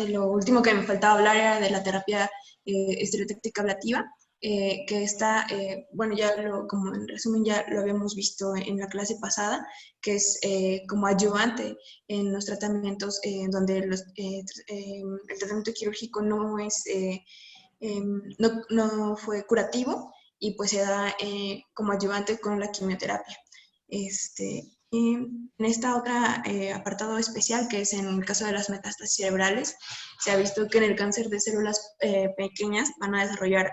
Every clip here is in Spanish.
lo último que me faltaba hablar era de la terapia estereotáctica ablativa, que está, bueno, como en resumen ya lo habíamos visto en la clase pasada, que es como ayudante en los tratamientos donde el tratamiento quirúrgico no es, no fue curativo y pues se da como ayudante con la quimioterapia. Y en esta otra apartado especial, que es en el caso de las metástasis cerebrales, se ha visto que en el cáncer de células pequeñas van a desarrollar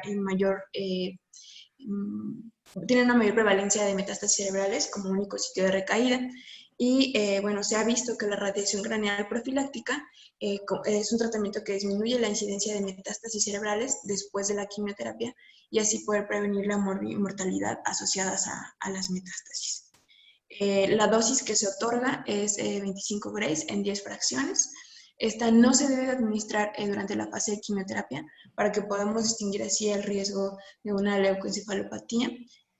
tienen una mayor prevalencia de metástasis cerebrales como único sitio de recaída. Y bueno, se ha visto que la radiación craneal profiláctica es un tratamiento que disminuye la incidencia de metástasis cerebrales después de la quimioterapia y así poder prevenir la mortalidad asociadas a las metástasis. La dosis que se otorga es 25 grays en 10 fracciones. Esta no se debe administrar durante la fase de quimioterapia para que podamos distinguir así el riesgo de una leucoencefalopatía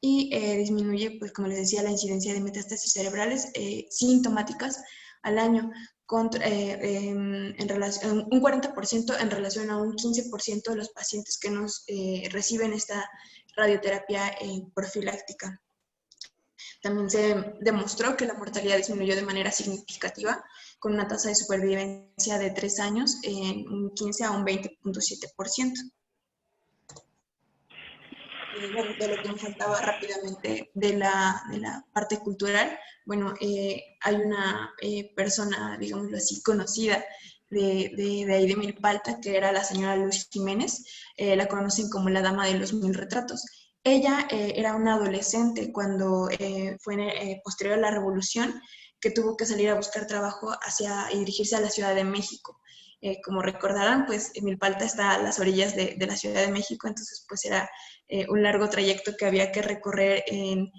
y disminuye, pues como les decía, la incidencia de metástasis cerebrales sintomáticas al año, en relación, un 40% en relación a un 15% de los pacientes que nos reciben esta radioterapia profiláctica. También se demostró que la mortalidad disminuyó de manera significativa, con una tasa de supervivencia de 3 años en un 15 a un 20.7%. Bueno, de lo que me faltaba rápidamente de la parte cultural, bueno, hay una persona, digámoslo así, conocida de ahí de Milpalta, que era la señora Luz Jiménez, la conocen como la Dama de los Mil Retratos. Ella era una adolescente cuando fue posterior a la Revolución, que tuvo que salir a buscar trabajo y dirigirse a la Ciudad de México. Como recordarán, pues Milpalta está a las orillas de la Ciudad de México, entonces pues era un largo trayecto que había que recorrer en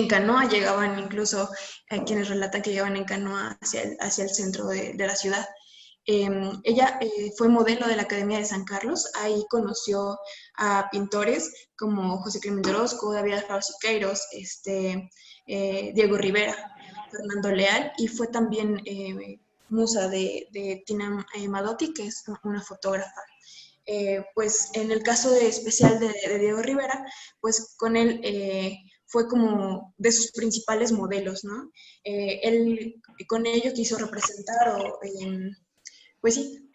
canoa. Llegaban incluso quienes relatan que llegaban en canoa hacia el centro de la ciudad. Ella fue modelo de la Academia de San Carlos. Ahí conoció a pintores como José Clemente Orozco, David Alfaro Siqueiros, Diego Rivera, Fernando Leal, y fue también musa de Tina Madotti, que es una fotógrafa. Pues en el caso especial de Diego Rivera, pues con él fue como de sus principales modelos, ¿no? Él con ello quiso representar pues sí,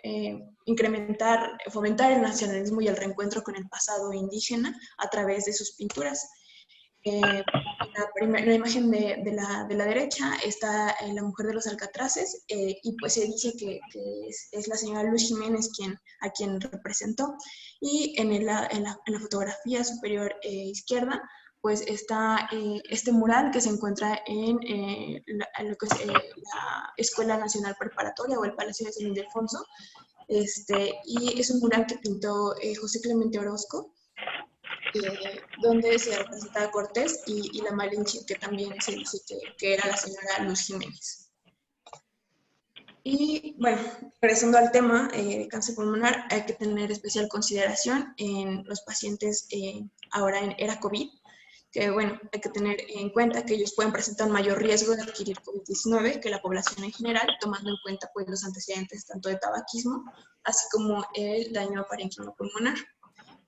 incrementar, fomentar el nacionalismo y el reencuentro con el pasado indígena a través de sus pinturas. La imagen de la derecha está la mujer de los Alcatraces y pues se dice que es la señora Luz Jiménez a quien representó. Y en la fotografía superior izquierda pues está este mural que se encuentra en lo que es la Escuela Nacional Preparatoria o el Palacio de San Ildefonso, y es un mural que pintó José Clemente Orozco, donde se representa a Cortés y la Malinche, que también se dice que era la señora Luz Jiménez. Y bueno, regresando al tema de cáncer pulmonar, hay que tener especial consideración en los pacientes ahora en era COVID, que bueno, hay que tener en cuenta que ellos pueden presentar un mayor riesgo de adquirir COVID-19 que la población en general, tomando en cuenta pues los antecedentes tanto de tabaquismo, así como el daño parénquimo pulmonar.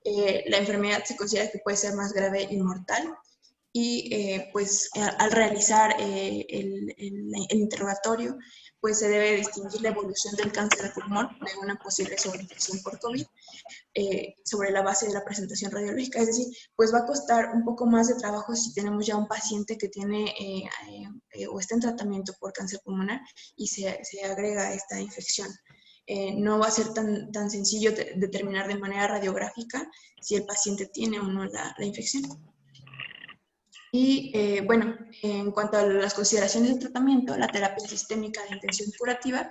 La enfermedad se considera que puede ser más grave y mortal, y pues al realizar el interrogatorio, pues se debe distinguir la evolución del cáncer de pulmón de una posible sobreinfección por COVID sobre la base de la presentación radiológica. Es decir, pues va a costar un poco más de trabajo si tenemos ya un paciente que tiene o está en tratamiento por cáncer pulmonar y se agrega esta infección. No va a ser tan sencillo determinar de manera radiográfica si el paciente tiene o no la infección. Y bueno, en cuanto a las consideraciones del tratamiento, la terapia sistémica de intención curativa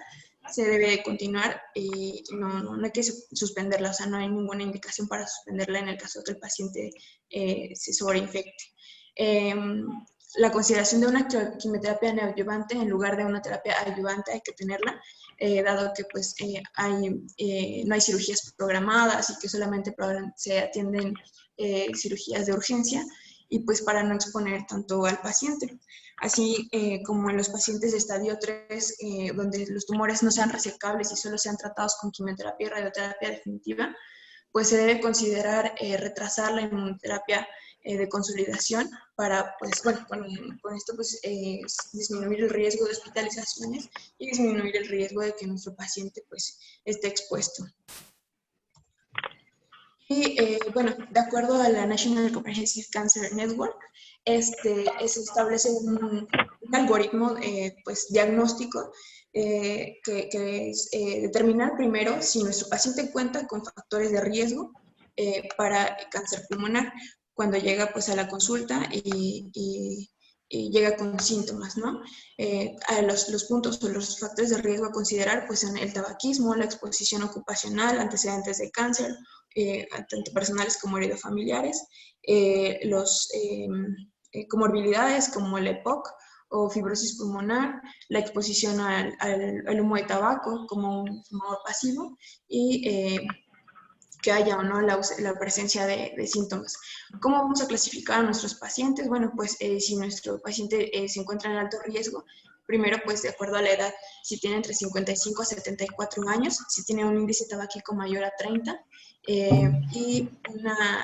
se debe continuar y no hay que suspenderla, o sea, no hay ninguna indicación para suspenderla en el caso de que el paciente se sobreinfecte. La consideración de una quimioterapia neoadyuvante en lugar de una terapia adyuvante hay que tenerla, dado que pues, no hay cirugías programadas y que solamente se atienden cirugías de urgencia, y pues para no exponer tanto al paciente. así como en los pacientes de estadio 3, donde los tumores no sean resecables y solo sean tratados con quimioterapia y radioterapia definitiva, pues se debe considerar retrasar la inmunoterapia de consolidación para, pues, bueno, con esto pues disminuir el riesgo de hospitalizaciones y disminuir el riesgo de que nuestro paciente pues esté expuesto. Y bueno, de acuerdo a la National Comprehensive Cancer Network, se establece un algoritmo pues, diagnóstico que es determinar primero si nuestro paciente cuenta con factores de riesgo para cáncer pulmonar cuando llega pues, a la consulta y llega con síntomas, ¿no? Los puntos o los factores de riesgo a considerar pues, son el tabaquismo, la exposición ocupacional, antecedentes de cáncer, tanto personales como heredofamiliares, comorbilidades como el EPOC o fibrosis pulmonar, la exposición al humo de tabaco como un fumador pasivo y que haya o no la presencia de síntomas. ¿Cómo vamos a clasificar a nuestros pacientes? Bueno, pues si nuestro paciente se encuentra en alto riesgo, primero, pues de acuerdo a la edad, si tiene entre 55 a 74 años, si tiene un índice tabáquico mayor a 30 y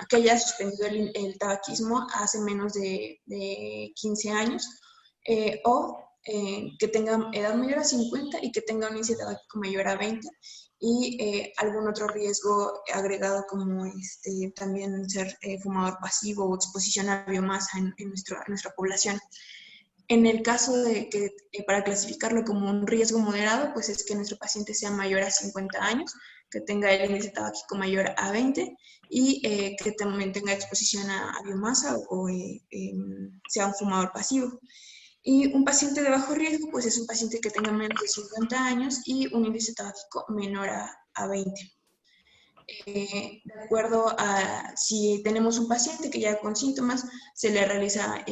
que haya suspendido el tabaquismo hace menos de 15 años que tenga edad mayor a 50 y que tenga un índice tabáquico mayor a 20 y algún otro riesgo agregado como también ser fumador pasivo o exposición a biomasa en nuestra población. En el caso de que para clasificarlo como un riesgo moderado, pues es que nuestro paciente sea mayor a 50 años, que tenga el índice tabáquico mayor a 20 y que también tenga exposición a biomasa o sea un fumador pasivo. Y un paciente de bajo riesgo, pues es un paciente que tenga menos de 50 años y un índice tabáquico menor a 20. De acuerdo a si tenemos un paciente que ya con síntomas, se le realiza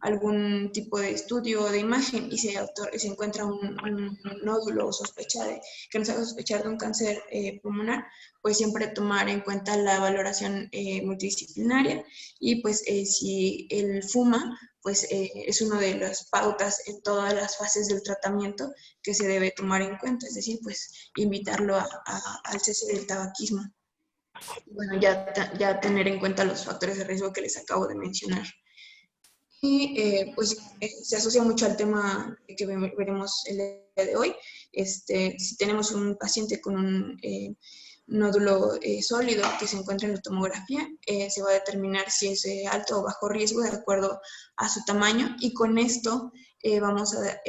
algún tipo de estudio de imagen y se encuentra un nódulo o sospecha que nos haga sospechar de un cáncer pulmonar, pues siempre tomar en cuenta la valoración multidisciplinaria y pues si él fuma, pues es una de las pautas en todas las fases del tratamiento que se debe tomar en cuenta, es decir, pues invitarlo al cese del tabaquismo. Bueno, ya tener en cuenta los factores de riesgo que les acabo de mencionar. Y pues se asocia mucho al tema que veremos el día de hoy. Si tenemos un paciente con un nódulo sólido que se encuentra en la tomografía, se va a determinar si es alto o bajo riesgo de acuerdo a su tamaño y con esto vamos a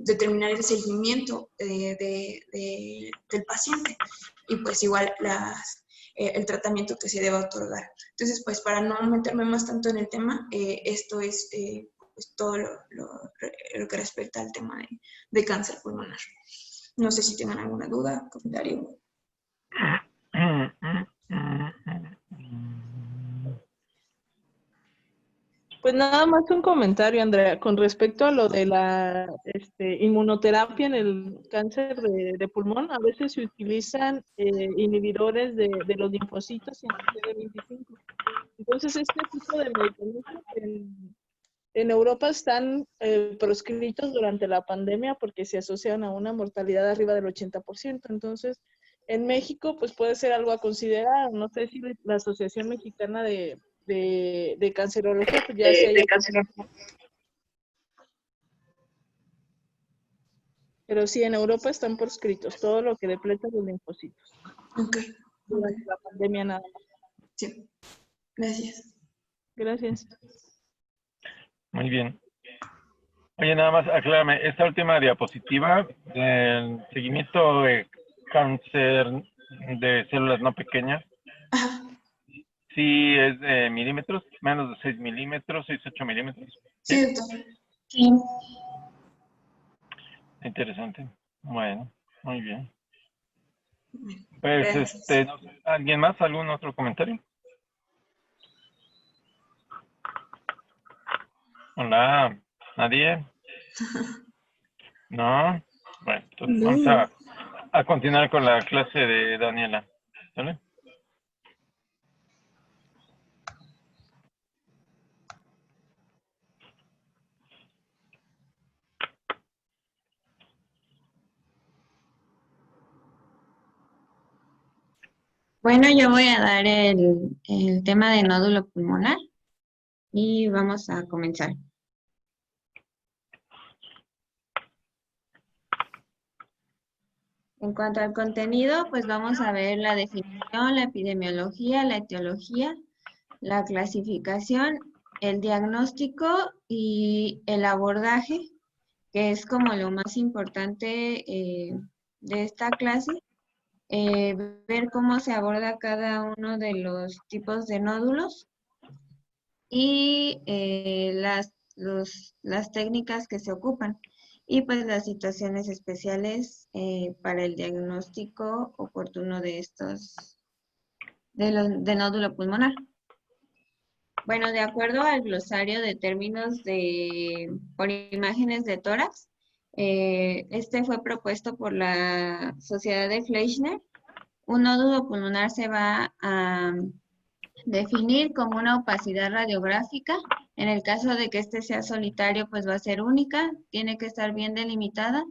determinar el seguimiento del paciente y pues igual el tratamiento que se deba otorgar. Entonces, pues para no meterme más tanto en el tema, esto es pues, todo lo que respecta al tema de cáncer pulmonar. No sé si tienen alguna duda, comentario. Pues nada más un comentario, Andrea, con respecto a lo de la inmunoterapia en el cáncer de pulmón. A veces se utilizan inhibidores de los linfocitos y anti-CD25. Entonces, este tipo de medicamentos en Europa están proscritos durante la pandemia porque se asocian a una mortalidad arriba del 80%. Entonces, en México, pues puede ser algo a considerar. No sé si la Asociación Mexicana de Cancerología pues ya se haya... Pero sí, en Europa están proscritos todo lo que depleta los linfocitos. Ok. Durante la pandemia nada más. Sí. Gracias. Gracias. Muy bien. Oye, nada más aclárame, esta última diapositiva del seguimiento de cáncer de células no pequeñas, Ajá. sí es de milímetros, menos de 6 milímetros, 6, 8 milímetros. Sí, doctor. Sí. Interesante. Bueno, muy bien. Pues, Gracias. ¿alguien más? ¿Algún otro comentario? Hola, ¿nadie? ¿No? Bueno, entonces vamos a continuar con la clase de Daniela. ¿Vale? Bueno, yo voy a dar el tema de nódulo pulmonar y vamos a comenzar. En cuanto al contenido, pues vamos a ver la definición, la epidemiología, la etiología, la clasificación, el diagnóstico y el abordaje, que es como lo más importante de esta clase. Ver cómo se aborda cada uno de los tipos de nódulos y las técnicas que se ocupan y pues las situaciones especiales para el diagnóstico oportuno de estos, de nódulo pulmonar. Bueno, de acuerdo al glosario de términos por imágenes de tórax, este fue propuesto por la Sociedad de Fleischner. Un nódulo pulmonar se va a definir como una opacidad radiográfica. En el caso de que este sea solitario, pues va a ser única, tiene que estar bien delimitada,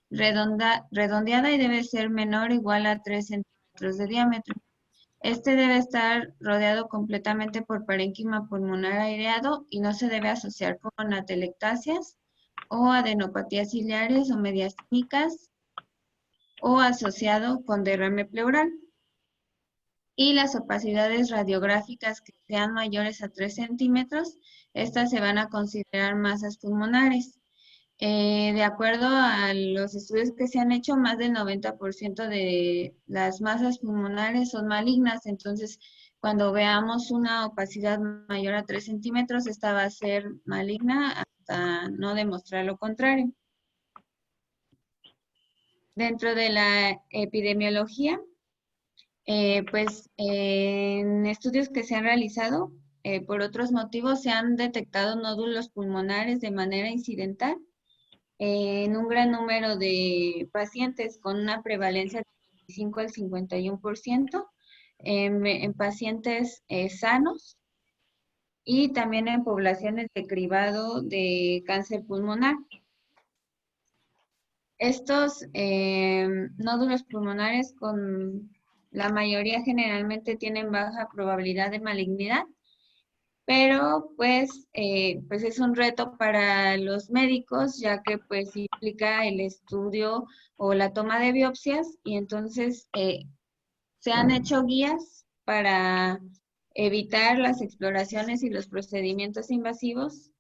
redondeada y debe ser menor o igual a 3 centímetros de diámetro. Este debe estar rodeado completamente por parénquima pulmonar aireado y no se debe asociar con atelectasias o adenopatías ciliares o mediastínicas o asociado con derrame pleural. Y las opacidades radiográficas que sean mayores a 3 centímetros, estas se van a considerar masas pulmonares. De acuerdo a los estudios que se han hecho, más del 90% de las masas pulmonares son malignas. Entonces, cuando veamos una opacidad mayor a 3 centímetros, esta va a ser maligna hasta no demostrar lo contrario. Dentro de la epidemiología, pues en estudios que se han realizado, por otros motivos se han detectado nódulos pulmonares de manera incidental en un gran número de pacientes con una prevalencia del 25 al 51%, en pacientes sanos y también en poblaciones de cribado de cáncer pulmonar. Estos nódulos pulmonares con la mayoría generalmente tienen baja probabilidad de malignidad, pero pues es un reto para los médicos, ya que pues implica el estudio o la toma de biopsias, y entonces se han hecho guías para evitar las exploraciones y los procedimientos invasivos,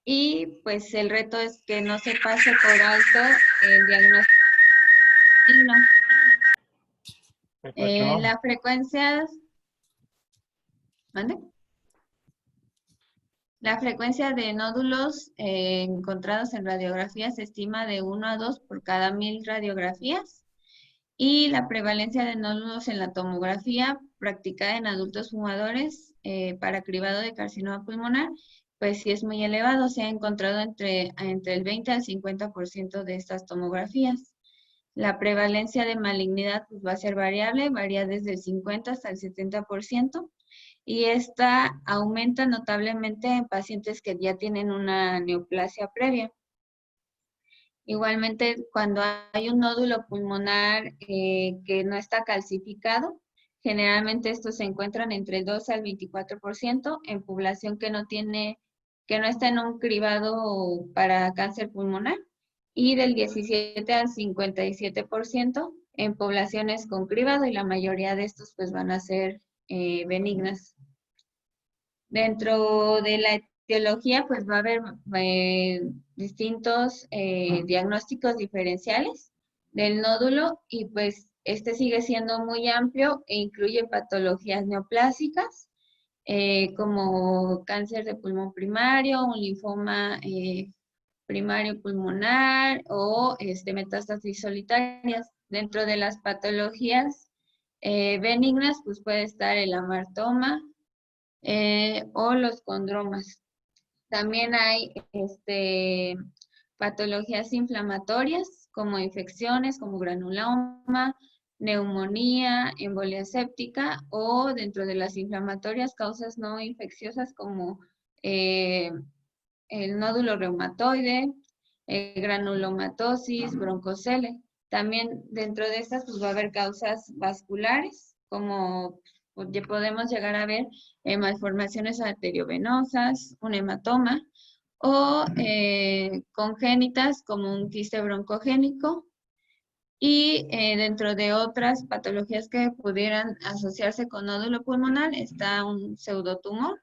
y pues el reto es que no se pase por alto el diagnóstico. La frecuencia, ¿mande? La frecuencia de nódulos encontrados en radiografía se estima de 1 a 2 por cada 1000 radiografías, y la prevalencia de nódulos en la tomografía practicada en adultos fumadores para cribado de carcinoma pulmonar, pues sí es muy elevado. Se ha encontrado entre el 20 al 50% de estas tomografías. La prevalencia de malignidad pues va a ser variable, varía desde el 50 hasta el 70%. Y esta aumenta notablemente en pacientes que ya tienen una neoplasia previa. Igualmente, cuando hay un nódulo pulmonar que no está calcificado, generalmente estos se encuentran entre el 2 al 24% en población que no está en un cribado para cáncer pulmonar, y del 17 al 57% en poblaciones con cribado, y la mayoría de estos pues van a ser benignas. Dentro de la etiología, pues va a haber distintos diagnósticos diferenciales del nódulo, y pues este sigue siendo muy amplio e incluye patologías neoplásicas como cáncer de pulmón primario, un linfoma primario pulmonar o metástasis solitarias. Dentro de las patologías benignas, pues puede estar el amartoma, o los condromas. También hay patologías inflamatorias como infecciones, como granuloma, neumonía, embolia séptica, o dentro de las inflamatorias causas no infecciosas como el nódulo reumatoide, granulomatosis, broncocele. También dentro de estas pues va a haber causas vasculares como ya podemos llegar a ver malformaciones arteriovenosas, un hematoma, o congénitas como un quiste broncogénico, y dentro de otras patologías que pudieran asociarse con nódulo pulmonar está un pseudotumor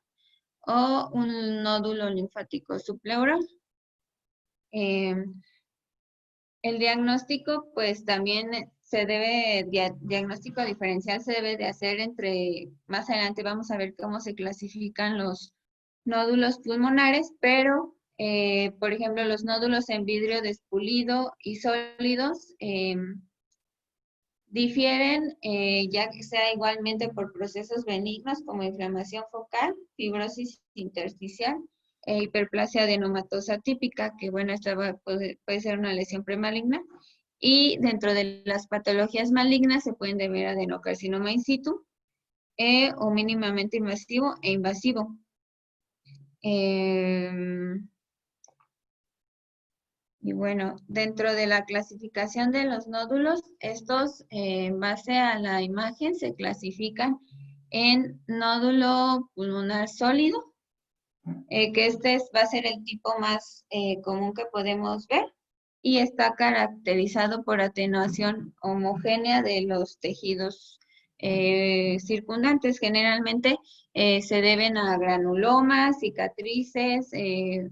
o un nódulo linfático subpleural. El diagnóstico, pues también se debe, diagnóstico diferencial se debe de hacer entre, más adelante vamos a ver cómo se clasifican los nódulos pulmonares, pero, por ejemplo, los nódulos en vidrio despulido y sólidos difieren, ya que sea igualmente por procesos benignos como inflamación focal, fibrosis intersticial e hiperplasia adenomatosa típica, que bueno, esta puede ser una lesión premaligna. Y dentro de las patologías malignas se pueden deber adenocarcinoma in situ o mínimamente invasivo e invasivo. Y bueno, dentro de la clasificación de los nódulos, estos en base a la imagen se clasifican en nódulo pulmonar sólido, que va a ser el tipo más común que podemos ver, y está caracterizado por atenuación homogénea de los tejidos circundantes. Generalmente se deben a granulomas, cicatrices,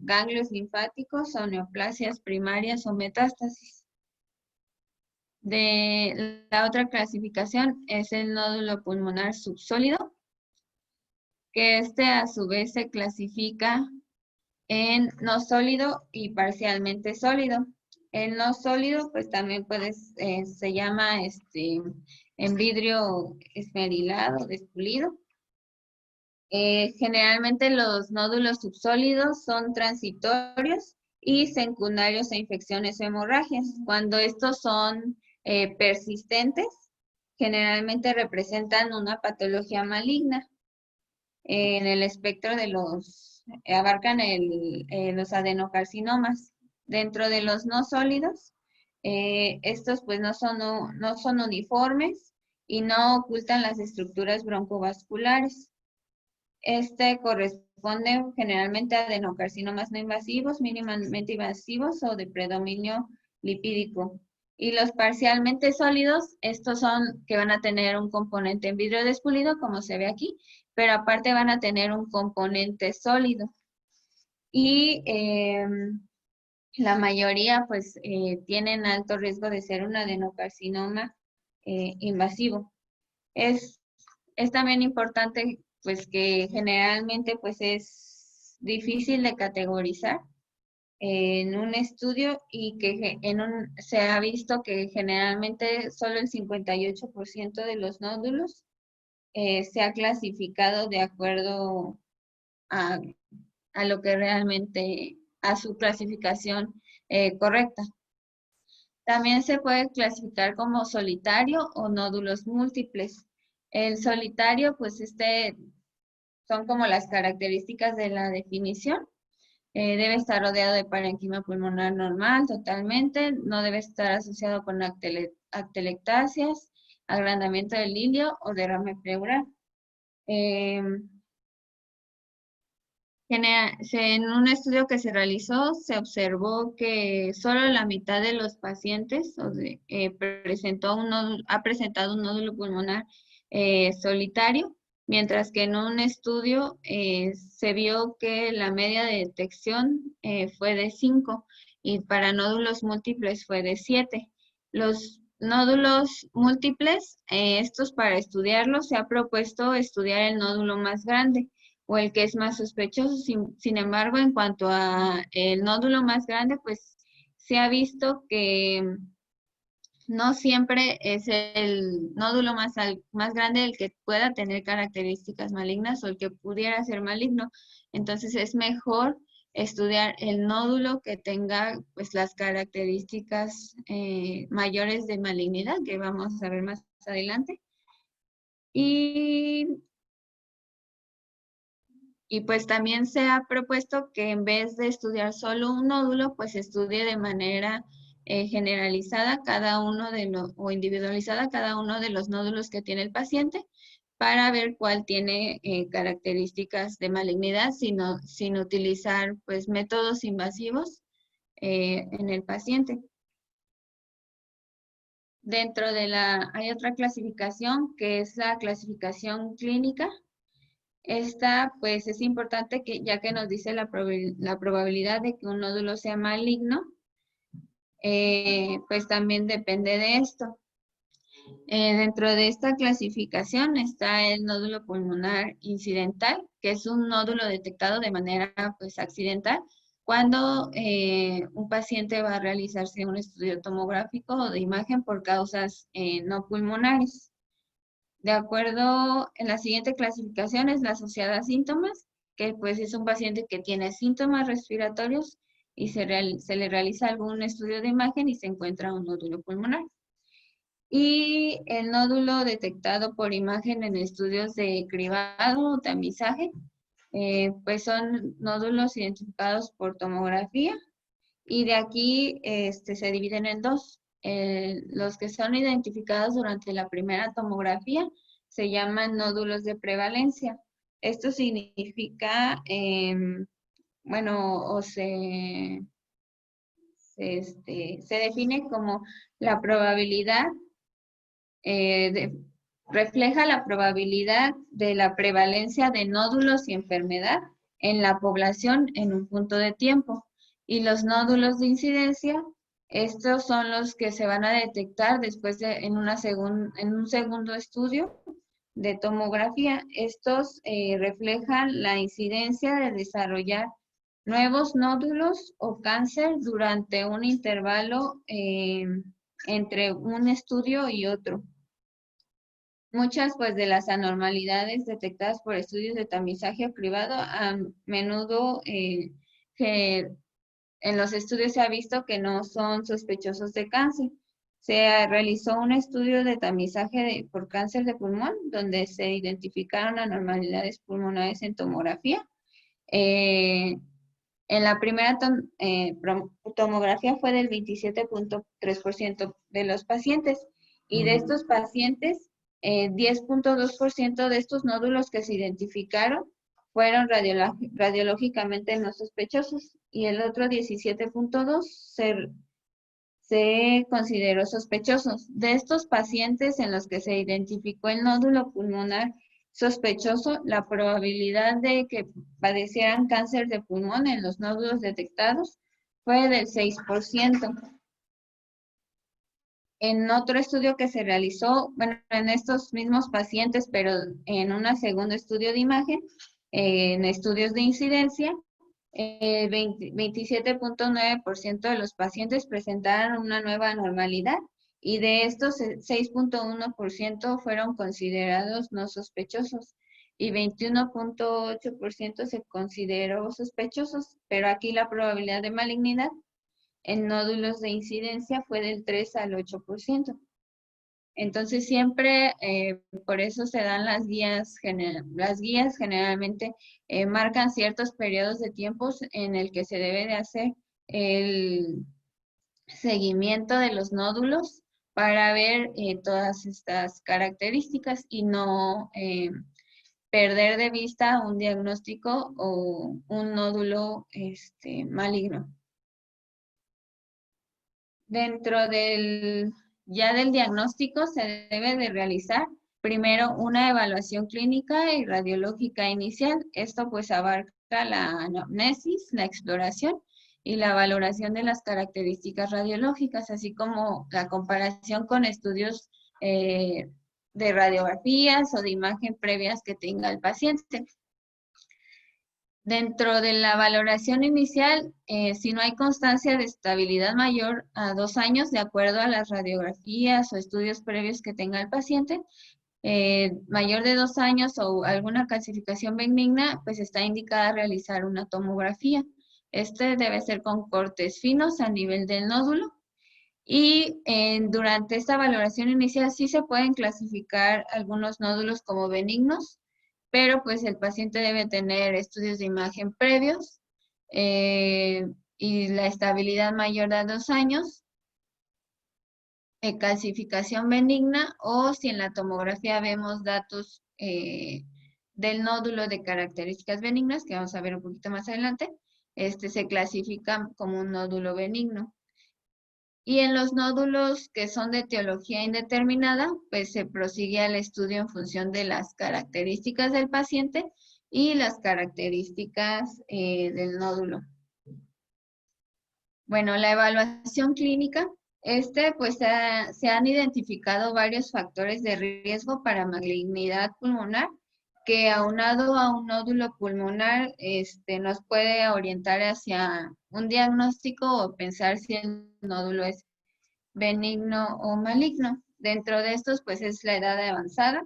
ganglios linfáticos o neoplasias primarias o metástasis. De la otra clasificación es el nódulo pulmonar subsólido, que a su vez se clasifica en no sólido y parcialmente sólido. El no sólido, pues también se llama en vidrio esmerilado, despulido. Generalmente los nódulos subsólidos son transitorios y secundarios a infecciones o hemorragias. Cuando estos son persistentes, generalmente representan una patología maligna. En el espectro de abarcan los adenocarcinomas. Dentro de los no sólidos, estos pues no son uniformes y no ocultan las estructuras broncovasculares. Corresponde generalmente a adenocarcinomas no invasivos, mínimamente invasivos o de predominio lipídico. Y los parcialmente sólidos, estos son que van a tener un componente en vidrio despulido, como se ve aquí, pero aparte van a tener un componente sólido. Y la mayoría pues tienen alto riesgo de ser un adenocarcinoma invasivo. Es también importante pues que generalmente pues es difícil de categorizar en un estudio y que se ha visto que generalmente solo el 58% de los nódulos se ha clasificado de acuerdo a lo que realmente, a su clasificación correcta. También se puede clasificar como solitario o nódulos múltiples. El solitario, pues son como las características de la definición. Debe estar rodeado de parenquima pulmonar normal totalmente, no debe estar asociado con atelectasias, agrandamiento del hilio o derrame pleural. En un estudio que se realizó, se observó que solo la mitad de los pacientes ha presentado un nódulo pulmonar solitario, mientras que en un estudio se vio que la media de detección fue de 5 y para nódulos múltiples fue de 7. Los nódulos múltiples, estos para estudiarlos, se ha propuesto estudiar el nódulo más grande o el que es más sospechoso. Sin embargo, en cuanto a el nódulo más grande, pues se ha visto que no siempre es el nódulo más grande el que pueda tener características malignas o el que pudiera ser maligno. Entonces es mejor estudiar el nódulo que tenga pues las características mayores de malignidad, que vamos a ver más adelante. Y pues también se ha propuesto que en vez de estudiar solo un nódulo, pues estudie de manera generalizada cada uno de los, o individualizada cada uno de los nódulos que tiene el paciente para ver cuál tiene características de malignidad sin utilizar pues métodos invasivos en el paciente. Dentro de hay otra clasificación que es la clasificación clínica. Esta pues es importante que ya que nos dice la probabilidad de que un nódulo sea maligno, pues también depende de esto. Dentro de esta clasificación está el nódulo pulmonar incidental, que es un nódulo detectado de manera pues accidental cuando un paciente va a realizarse un estudio tomográfico o de imagen por causas no pulmonares. De acuerdo, en la siguiente clasificación es la asociada a síntomas, que pues es un paciente que tiene síntomas respiratorios y se le realiza algún estudio de imagen y se encuentra un nódulo pulmonar. Y el nódulo detectado por imagen en estudios de cribado o tamizaje, pues son nódulos identificados por tomografía y de aquí se dividen en dos. Los que son identificados durante la primera tomografía se llaman nódulos de prevalencia. Esto significa, bueno, o se define como la probabilidad, refleja la probabilidad de la prevalencia de nódulos y enfermedad en la población en un punto de tiempo. Y los nódulos de incidencia, estos son los que se van a detectar después en un segundo estudio de tomografía. Estos reflejan la incidencia de desarrollar nuevos nódulos o cáncer durante un intervalo entre un estudio y otro. Muchas pues de las anormalidades detectadas por estudios de tamizaje cribado a menudo que en los estudios se ha visto que no son sospechosos de cáncer. Se realizó un estudio de tamizaje por cáncer de pulmón donde se identificaron anormalidades pulmonares en tomografía. En la primera tomografía fue del 27.3% de los pacientes y de estos pacientes 10.2% de estos nódulos que se identificaron fueron radiológicamente no sospechosos y el otro 17.2% se consideró sospechosos. De estos pacientes en los que se identificó el nódulo pulmonar sospechoso, la probabilidad de que padecieran cáncer de pulmón en los nódulos detectados fue del 6%. En otro estudio que se realizó, bueno, en estos mismos pacientes, pero en un segundo estudio de imagen, en estudios de incidencia, 27.9% de los pacientes presentaron una nueva anormalidad y de estos 6.1% fueron considerados no sospechosos y 21.8% se consideró sospechosos, pero aquí la probabilidad de malignidad en nódulos de incidencia fue del 3 al 8%. Entonces siempre, por eso se dan las guías generalmente marcan ciertos periodos de tiempos en el que se debe de hacer el seguimiento de los nódulos para ver todas estas características y no perder de vista un diagnóstico o un nódulo maligno. Dentro del diagnóstico se debe de realizar primero una evaluación clínica y radiológica inicial. Esto pues abarca la anamnesis, la exploración y la valoración de las características radiológicas, así como la comparación con estudios de radiografías o de imagen previas que tenga el paciente. Dentro de la valoración inicial, si no hay constancia de estabilidad mayor a 2 años, de acuerdo a las radiografías o estudios previos que tenga el paciente, mayor de 2 años o alguna calcificación benigna, pues está indicada realizar una tomografía. Este debe ser con cortes finos a nivel del nódulo. Y durante esta valoración inicial sí se pueden clasificar algunos nódulos como benignos, pero pues el paciente debe tener estudios de imagen previos y la estabilidad mayor de 2 años calcificación benigna o si en la tomografía vemos datos del nódulo de características benignas, que vamos a ver un poquito más adelante, se clasifica como un nódulo benigno. Y en los nódulos que son de etiología indeterminada, pues se prosigue al estudio en función de las características del paciente y las características del nódulo. Bueno, la evaluación clínica, pues se han identificado varios factores de riesgo para malignidad pulmonar que aunado a un nódulo pulmonar nos puede orientar hacia un diagnóstico o pensar si el nódulo es benigno o maligno. Dentro de estos, pues es la edad avanzada.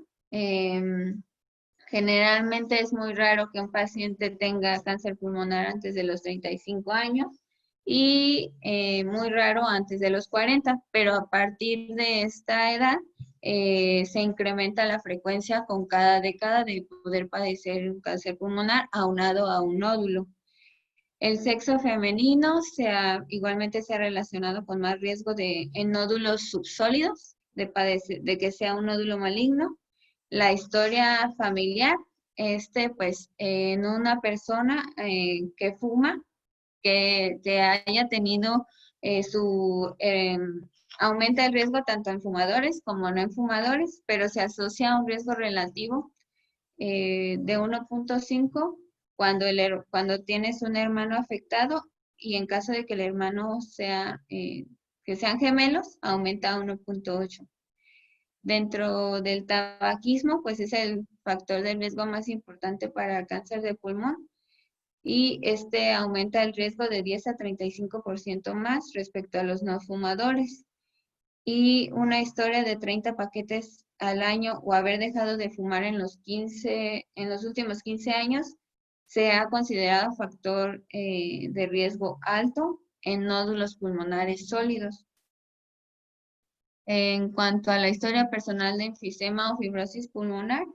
Generalmente es muy raro que un paciente tenga cáncer pulmonar antes de los 35 años y muy raro antes de los 40, pero a partir de esta edad se incrementa la frecuencia con cada década de poder padecer un cáncer pulmonar aunado a un nódulo. El sexo femenino igualmente se ha relacionado con más riesgo en nódulos subsólidos, de que sea un nódulo maligno. La historia familiar, pues en una persona que fuma, que haya tenido aumenta el riesgo tanto en fumadores como no en fumadores, pero se asocia a un riesgo relativo de 1.5 cuando tienes un hermano afectado y en caso de que el hermano que sean gemelos, aumenta a 1.8. Dentro del tabaquismo, pues es el factor de riesgo más importante para el cáncer de pulmón y aumenta el riesgo de 10 a 35% más respecto a los no fumadores. Y una historia de 30 paquetes al año o haber dejado de fumar en los últimos 15 años se ha considerado factor de riesgo alto en nódulos pulmonares sólidos. En cuanto a la historia personal de enfisema o fibrosis pulmonar,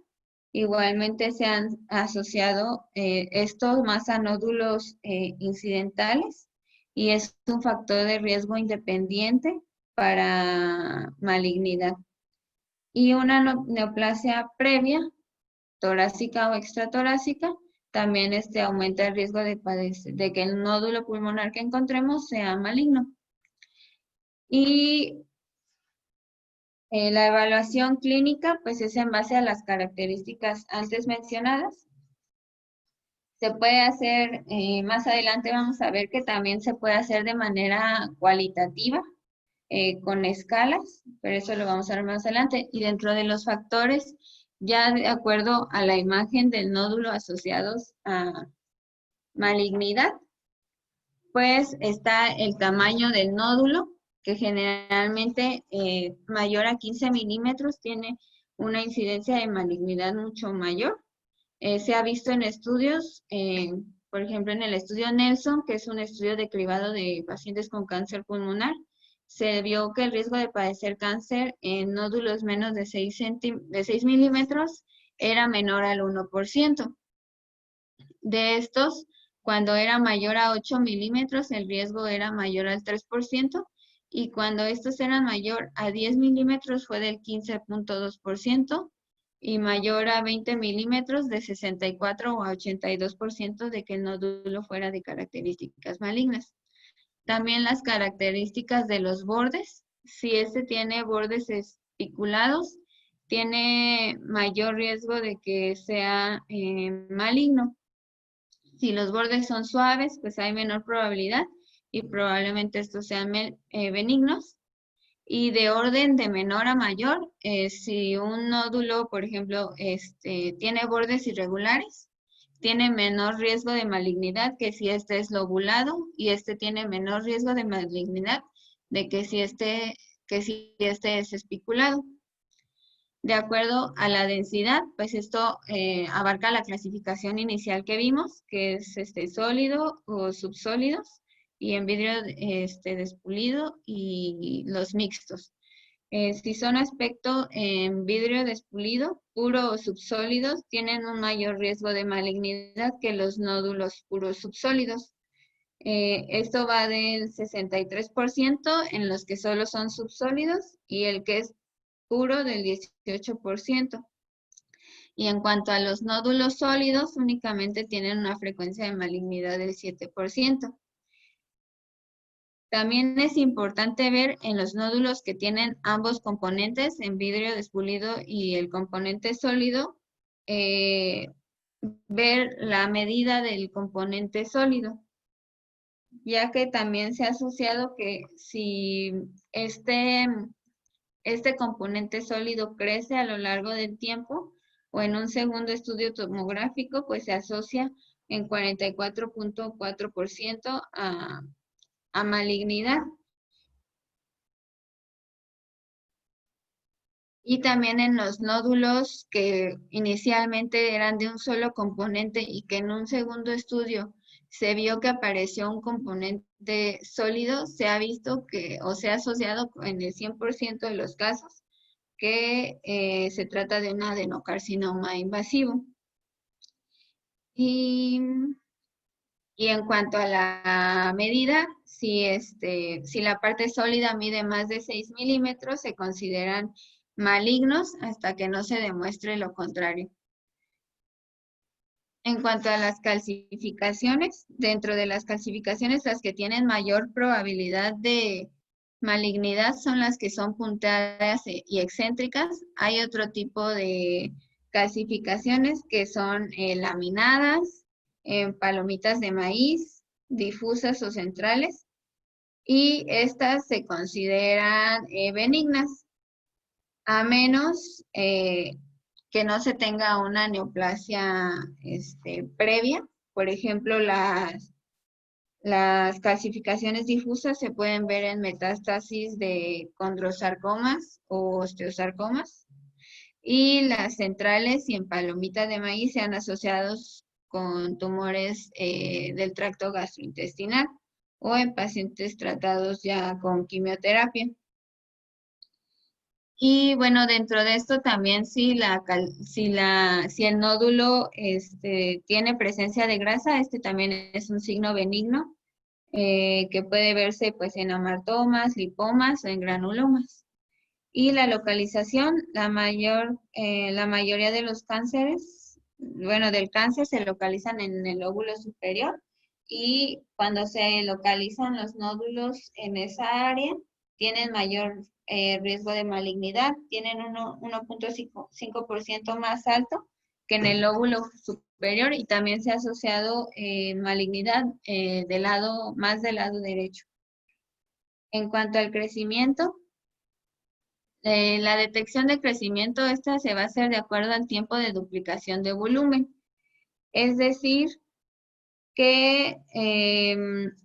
igualmente se han asociado estos más a nódulos incidentales y es un factor de riesgo independiente para malignidad. Y una neoplasia previa, torácica o extratorácica, también aumenta el riesgo de que el nódulo pulmonar que encontremos sea maligno. Y la evaluación clínica, pues es en base a las características antes mencionadas. Se puede hacer, más adelante vamos a ver que también se puede hacer de manera cualitativa, con escalas, pero eso lo vamos a ver más adelante. Y dentro de los factores, ya de acuerdo a la imagen del nódulo asociados a malignidad, pues está el tamaño del nódulo, que generalmente mayor a 15 milímetros tiene una incidencia de malignidad mucho mayor. Se ha visto en estudios, por ejemplo en el estudio Nelson, que es un estudio de cribado de pacientes con cáncer pulmonar, se vio que el riesgo de padecer cáncer en nódulos menos de 6 milímetros era menor al 1%. De estos, cuando era mayor a 8 milímetros, el riesgo era mayor al 3%, y cuando estos eran mayor a 10 milímetros fue del 15.2%, y mayor a 20 milímetros de 64 o a 82% de que el nódulo fuera de características malignas. También las características de los bordes, si tiene bordes espiculados, tiene mayor riesgo de que sea maligno. Si los bordes son suaves, pues hay menor probabilidad y probablemente estos sean benignos. Y de orden de menor a mayor, si un nódulo, por ejemplo, tiene bordes irregulares, tiene menor riesgo de malignidad que si este es lobulado, y tiene menor riesgo de malignidad de que si este es espiculado. De acuerdo a la densidad, pues esto abarca la clasificación inicial que vimos, que es sólido o subsólidos, y en vidrio despulido y los mixtos. Si son aspecto en vidrio despulido, puro o subsólidos, tienen un mayor riesgo de malignidad que los nódulos puros subsólidos. Esto va del 63% en los que solo son subsólidos y el que es puro del 18%. Y en cuanto a los nódulos sólidos, únicamente tienen una frecuencia de malignidad del 7%. También es importante ver en los nódulos que tienen ambos componentes, en vidrio despulido y el componente sólido, ver la medida del componente sólido, ya que también se ha asociado que si este componente sólido crece a lo largo del tiempo o en un segundo estudio tomográfico, pues se asocia en 44.4% a malignidad. Y también en los nódulos que inicialmente eran de un solo componente y que en un segundo estudio se vio que apareció un componente sólido, se ha visto que, o se ha asociado en el 100% de los casos, que se trata de un adenocarcinoma invasivo. Y en cuanto a la medida, si la parte sólida mide más de 6 milímetros, se consideran malignos hasta que no se demuestre lo contrario. En cuanto a las calcificaciones, dentro de las calcificaciones, las que tienen mayor probabilidad de malignidad son las que son punteadas y excéntricas. Hay otro tipo de calcificaciones que son laminadas, palomitas de maíz, difusas o centrales, y estas se consideran benignas, a menos que no se tenga una neoplasia previa. Por ejemplo, las calcificaciones difusas se pueden ver en metástasis de condrosarcomas o osteosarcomas, y las centrales y en palomitas de maíz se han asociado con tumores del tracto gastrointestinal o en pacientes tratados ya con quimioterapia. Y bueno, dentro de esto también si el nódulo tiene presencia de grasa, también es un signo benigno que puede verse pues en amartomas, lipomas o en granulomas. Y la localización, la mayoría de los cánceres, bueno, del cáncer se localizan en el lóbulo superior, y cuando se localizan los nódulos en esa área, tienen mayor riesgo de malignidad, tienen 1.5% más alto que en el lóbulo superior, y también se ha asociado malignidad más del lado derecho. En cuanto al crecimiento, la detección de crecimiento, se va a hacer de acuerdo al tiempo de duplicación de volumen. Es decir, que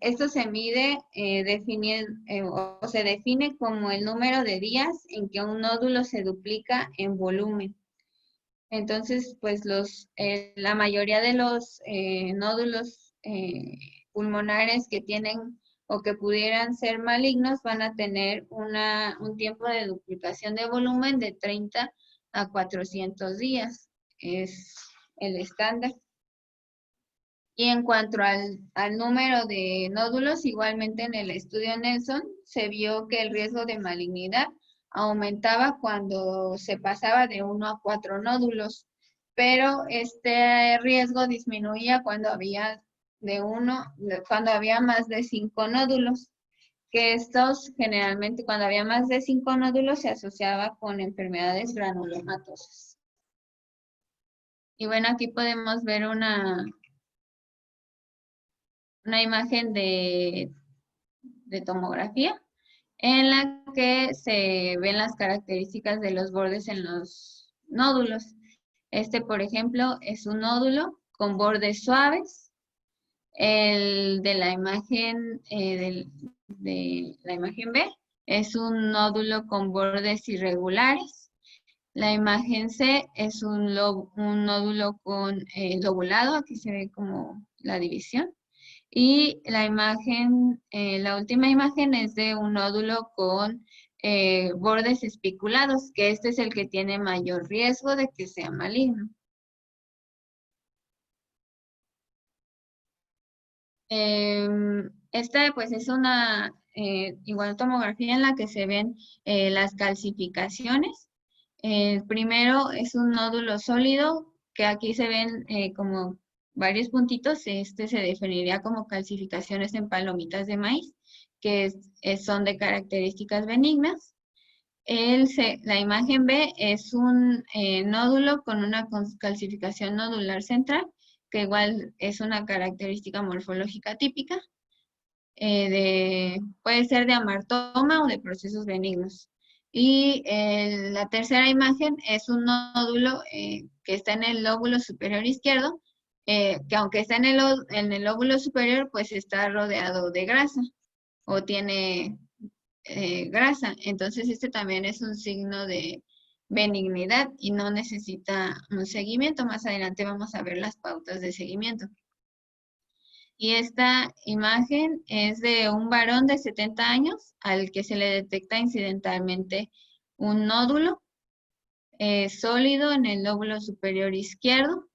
esto se mide, o se define como el número de días en que un nódulo se duplica en volumen. Entonces, pues la mayoría de los nódulos pulmonares que tienen o que pudieran ser malignos van a tener un tiempo de duplicación de volumen de 30 a 400 días. Es el estándar. Y en cuanto al número de nódulos, igualmente en el estudio Nelson se vio que el riesgo de malignidad aumentaba cuando se pasaba de 1 a 4 nódulos, pero este riesgo disminuía cuando había más de 5 nódulos, que estos generalmente cuando había más de 5 nódulos se asociaba con enfermedades granulomatosas. Y bueno, aquí podemos ver una imagen de tomografía en la que se ven las características de los bordes en los nódulos. Por ejemplo, es un nódulo con bordes suaves. El de la imagen de la imagen B es un nódulo con bordes irregulares. La imagen C es un nódulo con lobulado. Aquí se ve como la división. Y la última imagen es de un nódulo con bordes espiculados, que este es el que tiene mayor riesgo de que sea maligno. Esta pues es una igual tomografía en la que se ven las calcificaciones. Primero es un nódulo sólido, que aquí se ven como varios puntitos. Este se definiría como calcificaciones en palomitas de maíz, que son de características benignas. La imagen B es un nódulo con una calcificación nodular central, que igual es una característica morfológica típica. Puede ser de amartoma o de procesos benignos. Y la tercera imagen es un nódulo que está en el lóbulo superior izquierdo, que aunque está en el lóbulo superior, pues está rodeado de grasa o tiene grasa. Entonces este también es un signo de benignidad y no necesita un seguimiento. Más adelante vamos a ver las pautas de seguimiento. Y esta imagen es de un varón de 70 años al que se le detecta incidentalmente un nódulo sólido en el lóbulo superior izquierdo.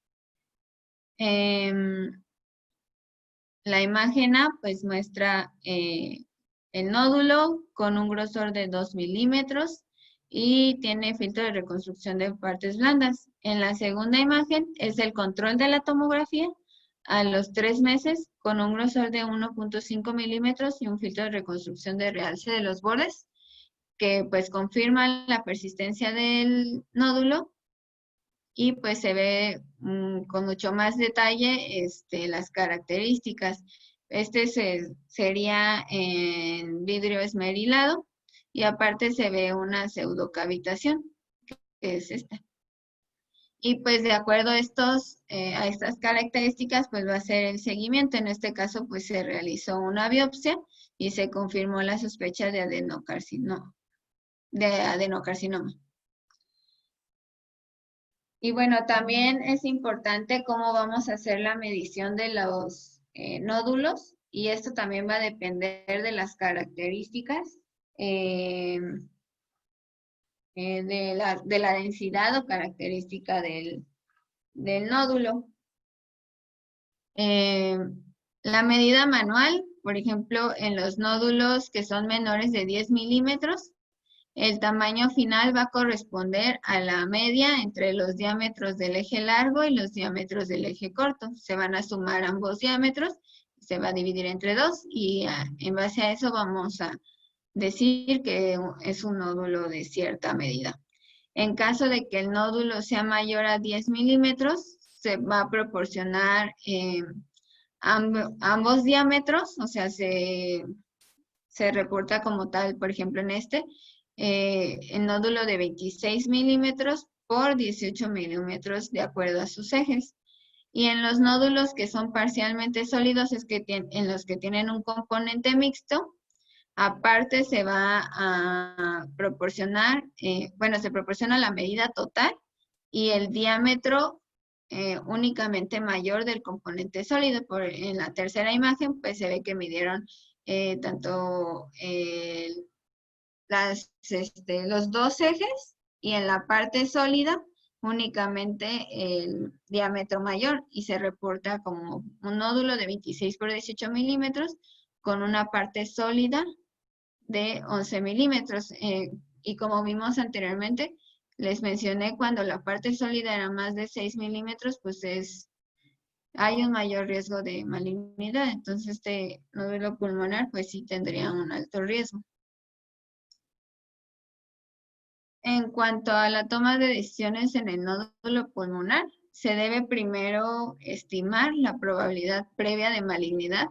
La imagen A pues muestra el nódulo con un grosor de 2 milímetros y tiene filtro de reconstrucción de partes blandas. En la segunda imagen es el control de la tomografía a los 3 meses con un grosor de 1.5 milímetros y un filtro de reconstrucción de realce de los bordes, que pues confirma la persistencia del nódulo y pues se ve con mucho más detalle las características. Sería en vidrio esmerilado y aparte se ve una pseudocavitación, que es esta. Y pues de acuerdo a estas características, pues va a ser el seguimiento. En este caso, pues se realizó una biopsia y se confirmó la sospecha de adenocarcinoma. Y bueno, también es importante cómo vamos a hacer la medición de los nódulos, y esto también va a depender de las características de la densidad o característica del nódulo. La medida manual, por ejemplo, en los nódulos que son menores de 10 milímetros, el tamaño final va a corresponder a la media entre los diámetros del eje largo y los diámetros del eje corto. Se van a sumar ambos diámetros, se va a dividir entre 2 y en base a eso vamos a decir que es un nódulo de cierta medida. En caso de que el nódulo sea mayor a 10 milímetros, se va a proporcionar ambos diámetros, o sea, se reporta como tal, por ejemplo, en el nódulo de 26 milímetros por 18 milímetros de acuerdo a sus ejes. Y en los nódulos que son parcialmente sólidos, en los que tienen un componente mixto, aparte se va a proporcionar, se proporciona la medida total y el diámetro únicamente mayor del componente sólido. En la tercera imagen, pues se ve que midieron tanto los dos ejes y en la parte sólida únicamente el diámetro mayor, y se reporta como un nódulo de 26 por 18 milímetros con una parte sólida de 11 milímetros. Y como vimos anteriormente, les mencioné cuando la parte sólida era más de 6 milímetros, pues hay un mayor riesgo de malignidad. Entonces este nódulo pulmonar pues sí tendría un alto riesgo. En cuanto a la toma de decisiones en el nódulo pulmonar, se debe primero estimar la probabilidad previa de malignidad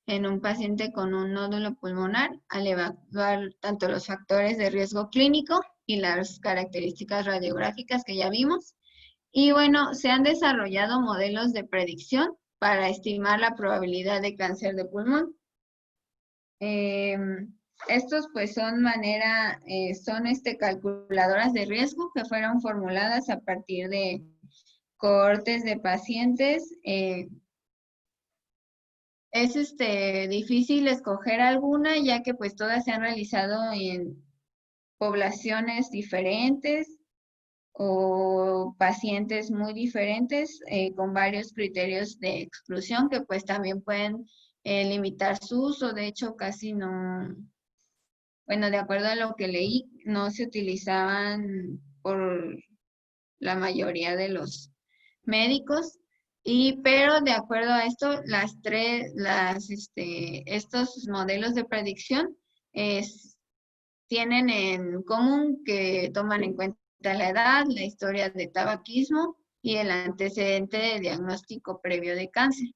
en un paciente con un nódulo pulmonar al evaluar tanto los factores de riesgo clínico y las características radiográficas que ya vimos. Y bueno, se han desarrollado modelos de predicción para estimar la probabilidad de cáncer de pulmón. Estos pues son calculadoras de riesgo que fueron formuladas a partir de cohortes de pacientes. Es difícil escoger alguna, ya que pues todas se han realizado en poblaciones diferentes o pacientes muy diferentes con varios criterios de exclusión que pues también pueden limitar su uso. De hecho, casi no, bueno, de acuerdo a lo que leí, no se utilizaban por la mayoría de los médicos. Pero de acuerdo a esto, estos modelos de predicción tienen en común que toman en cuenta la edad, la historia de tabaquismo y el antecedente de diagnóstico previo de cáncer.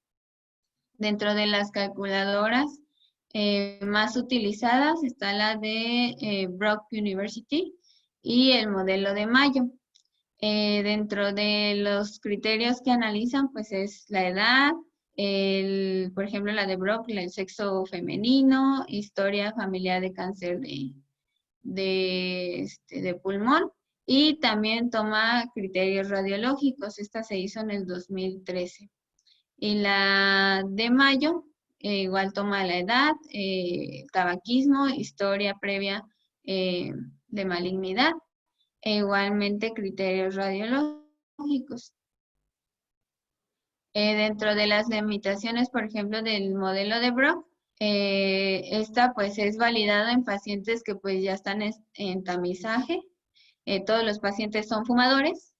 Dentro de las calculadoras más utilizadas está la de Brock University y el modelo de Mayo. Dentro de los criterios que analizan, pues es la edad, por ejemplo, la de Brock, el sexo femenino, historia familiar de cáncer de pulmón, y también toma criterios radiológicos. Esta se hizo en el 2013. Y la de Mayo igual toma la edad, tabaquismo, historia previa de malignidad, e igualmente criterios radiológicos. Dentro de las limitaciones, por ejemplo, del modelo de Brock, esta pues es validada en pacientes que pues ya están en tamizaje. Todos los pacientes son fumadores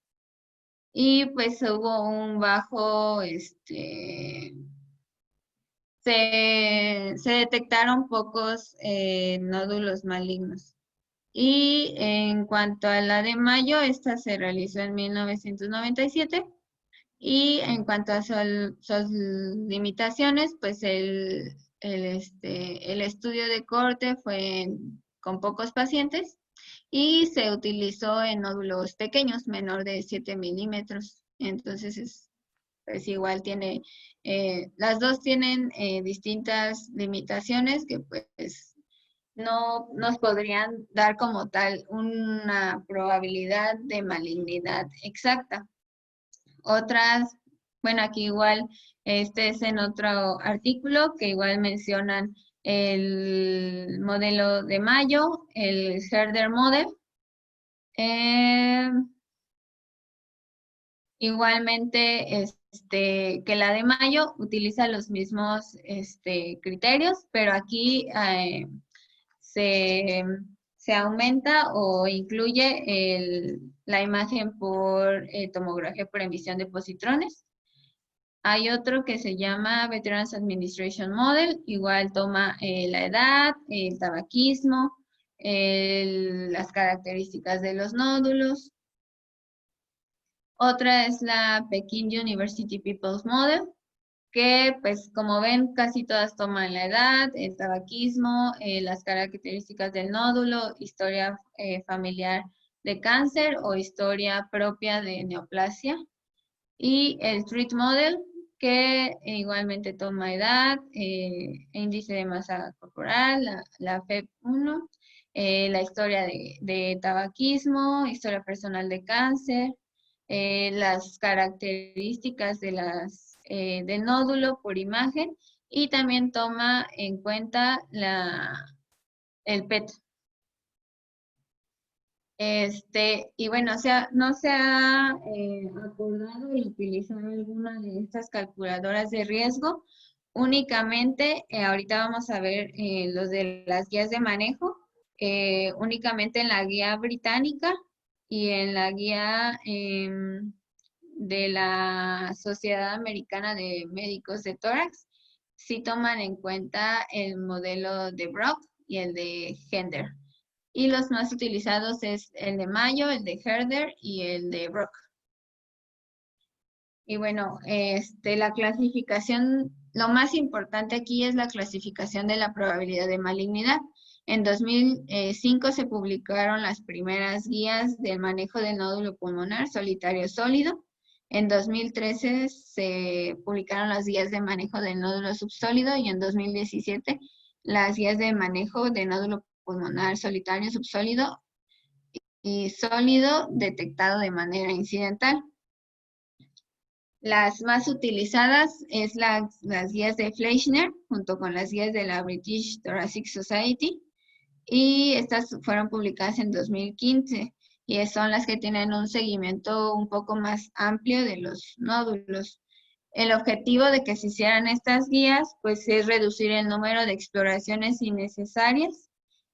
y pues hubo un bajo, se detectaron pocos nódulos malignos. Y en cuanto a la de Mayo, esta se realizó en 1997. Y en cuanto a sus limitaciones, pues el estudio de corte fue con pocos pacientes y se utilizó en nódulos pequeños, menor de 7 milímetros. Entonces, pues igual tiene, las dos tienen distintas limitaciones que pues no nos podrían dar como tal una probabilidad de malignidad exacta. Otras, bueno, aquí igual, este es en otro artículo que igual mencionan el modelo de Mayo, el Herder Model. Igualmente, que la de Mayo utiliza los mismos criterios, pero aquí se aumenta o incluye la imagen por tomografía por emisión de positrones. Hay otro que se llama Veterans Administration Model, igual toma la edad, el tabaquismo, las características de los nódulos. Otra es la Peking University People's Model, que pues como ven casi todas toman la edad, el tabaquismo, las características del nódulo, historia familiar de cáncer o historia propia de neoplasia. Y el Treat Model, que igualmente toma edad, índice de masa corporal, la FEP1, la historia de tabaquismo, historia personal de cáncer, las características del nódulo por imagen, y también toma en cuenta el PET. Y bueno, no se ha acordado el utilizar alguna de estas calculadoras de riesgo. Únicamente, ahorita vamos a ver los de las guías de manejo, únicamente en la guía británica y en la guía de la Sociedad Americana de Médicos de Tórax, sí toman en cuenta el modelo de Brock y el de Herder. Y los más utilizados es el de Mayo, el de Herder y el de Brock. Y bueno, la clasificación, lo más importante aquí es la clasificación de la probabilidad de malignidad. En 2005 se publicaron las primeras guías del manejo del nódulo pulmonar solitario sólido. En 2013 se publicaron las guías de manejo del nódulo subsólido y en 2017 las guías de manejo del nódulo pulmonar solitario subsólido y sólido detectado de manera incidental. Las más utilizadas es las guías de Fleischner junto con las guías de la British Thoracic Society, y estas fueron publicadas en 2015 y son las que tienen un seguimiento un poco más amplio de los nódulos. El objetivo de que se hicieran estas guías, pues, es reducir el número de exploraciones innecesarias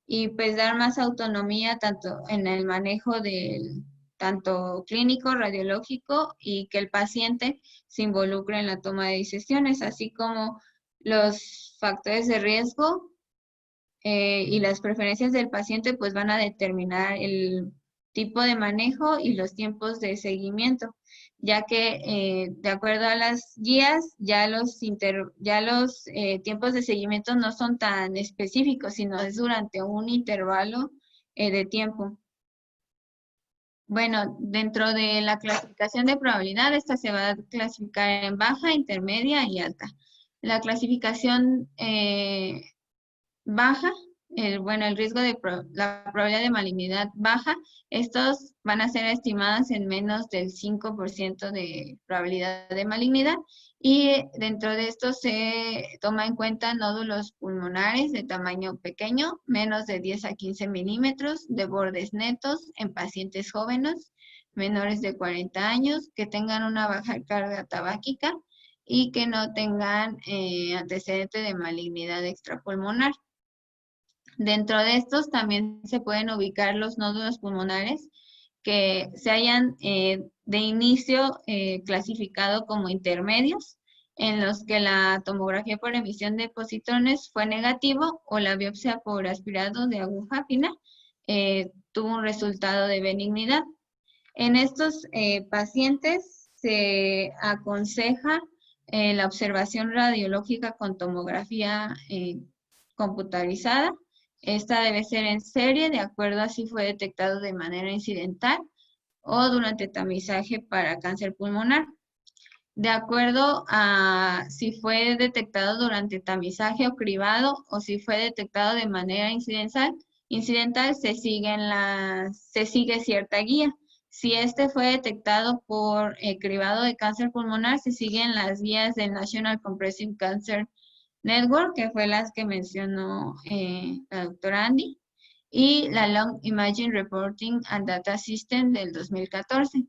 y pues dar más autonomía tanto en el manejo del tanto clínico, radiológico y que el paciente se involucre en la toma de decisiones, así como los factores de riesgo y las preferencias del paciente pues van a determinar el tipo de manejo y los tiempos de seguimiento, ya que de acuerdo a las guías ya los tiempos de seguimiento no son tan específicos, sino es durante un intervalo de tiempo. Bueno, dentro de la clasificación de probabilidad, esta se va a clasificar en baja, intermedia y alta. La clasificación baja, el riesgo de la probabilidad de malignidad baja, estos van a ser estimados en menos del 5% de probabilidad de malignidad, y dentro de esto se toma en cuenta nódulos pulmonares de tamaño pequeño, menos de 10 a 15 milímetros, de bordes netos en pacientes jóvenes, menores de 40 años, que tengan una baja carga tabáquica y que no tengan antecedente de malignidad extrapulmonar. Dentro de estos también se pueden ubicar los nódulos pulmonares que se hayan de inicio clasificado como intermedios, en los que la tomografía por emisión de positrones fue negativo o la biopsia por aspirado de aguja fina tuvo un resultado de benignidad. En estos pacientes se aconseja la observación radiológica con tomografía computarizada. Esta debe ser en serie, de acuerdo a si fue detectado de manera incidental o durante tamizaje para cáncer pulmonar. De acuerdo a si fue detectado durante tamizaje o cribado o si fue detectado de manera incidental se sigue cierta guía. Si este fue detectado por cribado de cáncer pulmonar, se siguen las guías del National Comprehensive Cancer Network, que fue las que mencionó la doctora Andy, y la Lung Imaging Reporting and Data System del 2014.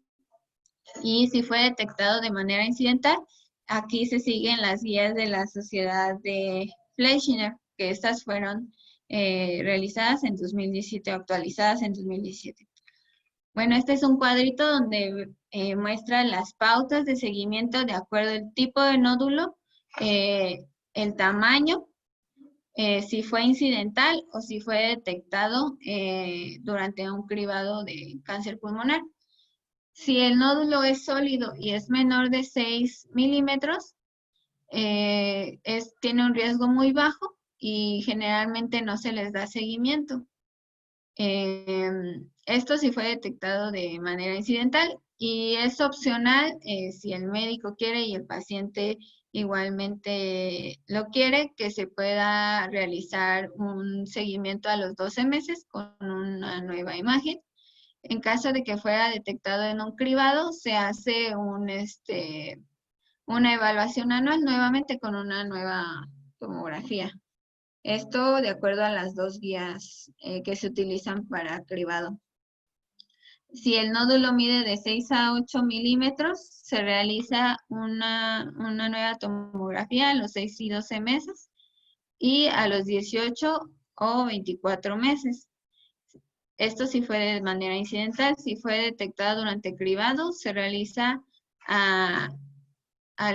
Y si fue detectado de manera incidental, aquí se siguen las guías de la Sociedad de Fleischner, que estas fueron realizadas en 2017, actualizadas en 2017. Bueno, este es un cuadrito donde muestra las pautas de seguimiento de acuerdo al tipo de nódulo, el tamaño, si fue incidental o si fue detectado durante un cribado de cáncer pulmonar. Si el nódulo es sólido y es menor de 6 milímetros, tiene un riesgo muy bajo y generalmente no se les da seguimiento. Esto sí fue detectado de manera incidental y es opcional si el médico quiere y el paciente igualmente lo quiere, que se pueda realizar un seguimiento a los 12 meses con una nueva imagen. En caso de que fuera detectado en un cribado, se hace una evaluación anual nuevamente con una nueva tomografía. Esto de acuerdo a las dos guías que se utilizan para cribado. Si el nódulo mide de 6 a 8 milímetros, se realiza una nueva tomografía a los 6 y 12 meses y a los 18 o 24 meses. Esto sí fue de manera incidental. Si fue detectado durante cribado, se realiza a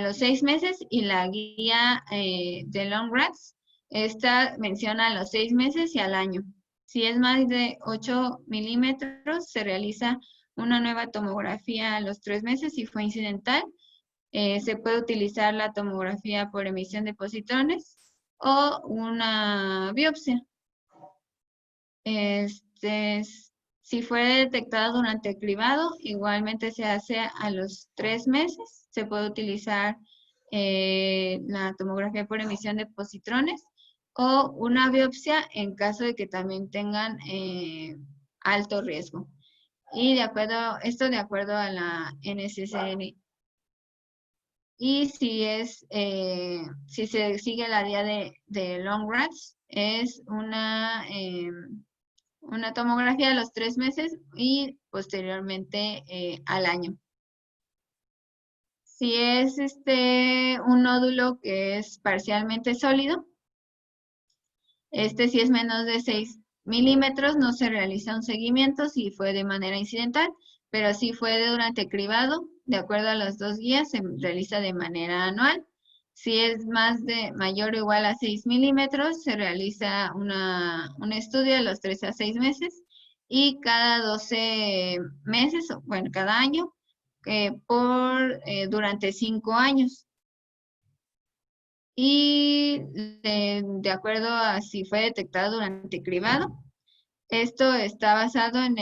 los 6 meses, y la guía de Long-RADS, esta menciona a los 6 meses y al año. Si es más de 8 milímetros, se realiza una nueva tomografía a los 3 meses. Si fue incidental, se puede utilizar la tomografía por emisión de positrones o una biopsia. Si fue detectado durante el cribado, igualmente se hace a los 3 meses. Se puede utilizar la tomografía por emisión de positrones o una biopsia en caso de que también tengan alto riesgo. Y esto de acuerdo a la NCCN. Y si se sigue la guía de Long-RADS, es una tomografía a los 3 meses y posteriormente al año. Si es un nódulo que es parcialmente sólido, si es menos de 6 milímetros, no se realiza un seguimiento si fue de manera incidental, pero si fue durante cribado, de acuerdo a las dos guías, se realiza de manera anual. Si es mayor o igual a 6 milímetros, se realiza un estudio de los 3 a 6 meses y cada 12 meses, bueno, cada año, durante 5 años. Y de acuerdo a si fue detectado durante cribado, esto está basado en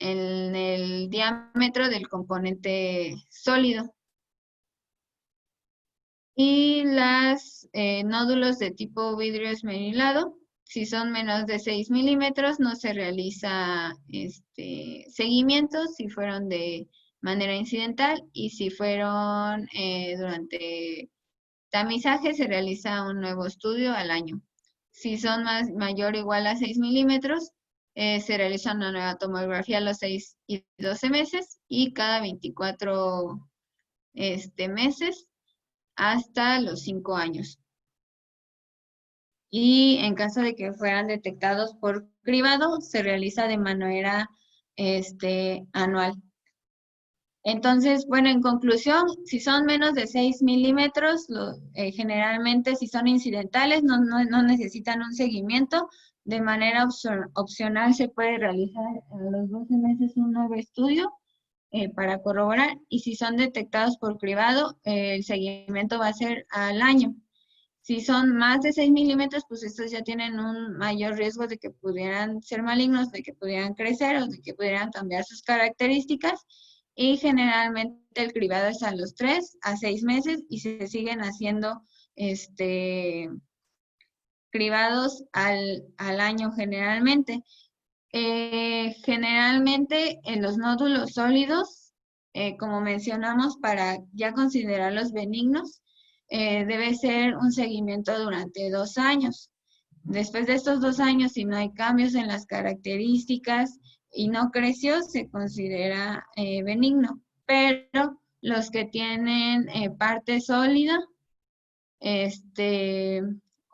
el diámetro del componente sólido. Y los nódulos de tipo vidrio esmerilado, si son menos de 6 milímetros, no se realiza seguimiento si fueron de manera incidental, y si fueron durante tamizaje, se realiza un nuevo estudio al año. Si son mayor o igual a 6 milímetros, se realiza una nueva tomografía a los 6 y 12 meses y cada 24 meses hasta los 5 años. Y en caso de que fueran detectados por cribado, se realiza de manera anual. Entonces, bueno, en conclusión, si son menos de 6 milímetros, generalmente si son incidentales, no necesitan un seguimiento. De manera opcional se puede realizar a los 12 meses un nuevo estudio para corroborar. Y si son detectados por cribado, el seguimiento va a ser al año. Si son más de 6 milímetros, pues estos ya tienen un mayor riesgo de que pudieran ser malignos, de que pudieran crecer o de que pudieran cambiar sus características. Y generalmente el cribado es a los 3 a 6 meses y se siguen haciendo cribados al año generalmente. Generalmente en los nódulos sólidos, como mencionamos, para ya considerarlos benignos, debe ser un seguimiento durante 2 años. Después de estos 2 años, si no hay cambios en las características y no creció, se considera benigno. Pero los que tienen parte sólida,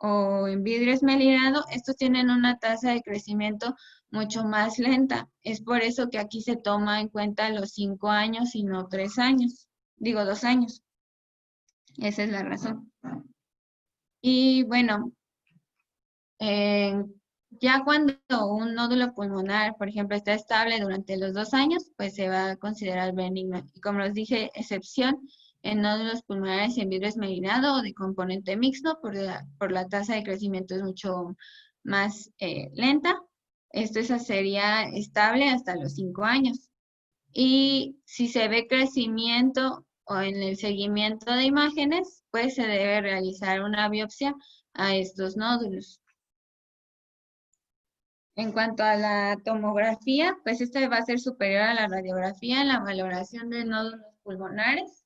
o en vidrio esmerilado, estos tienen una tasa de crecimiento mucho más lenta. Es por eso que aquí se toma en cuenta los 5 años y no 3 años. Digo, 2 años. Esa es la razón. Y bueno, ya cuando un nódulo pulmonar, por ejemplo, está estable durante los 2 años, pues se va a considerar benigno. Y como les dije, excepción en nódulos pulmonares en vidrio esmerilado o de componente mixto, por la tasa de crecimiento es mucho más lenta. Esa sería estable hasta los 5 años. Y si se ve crecimiento o en el seguimiento de imágenes, pues se debe realizar una biopsia a estos nódulos. En cuanto a la tomografía, pues esta va a ser superior a la radiografía en la valoración de nódulos pulmonares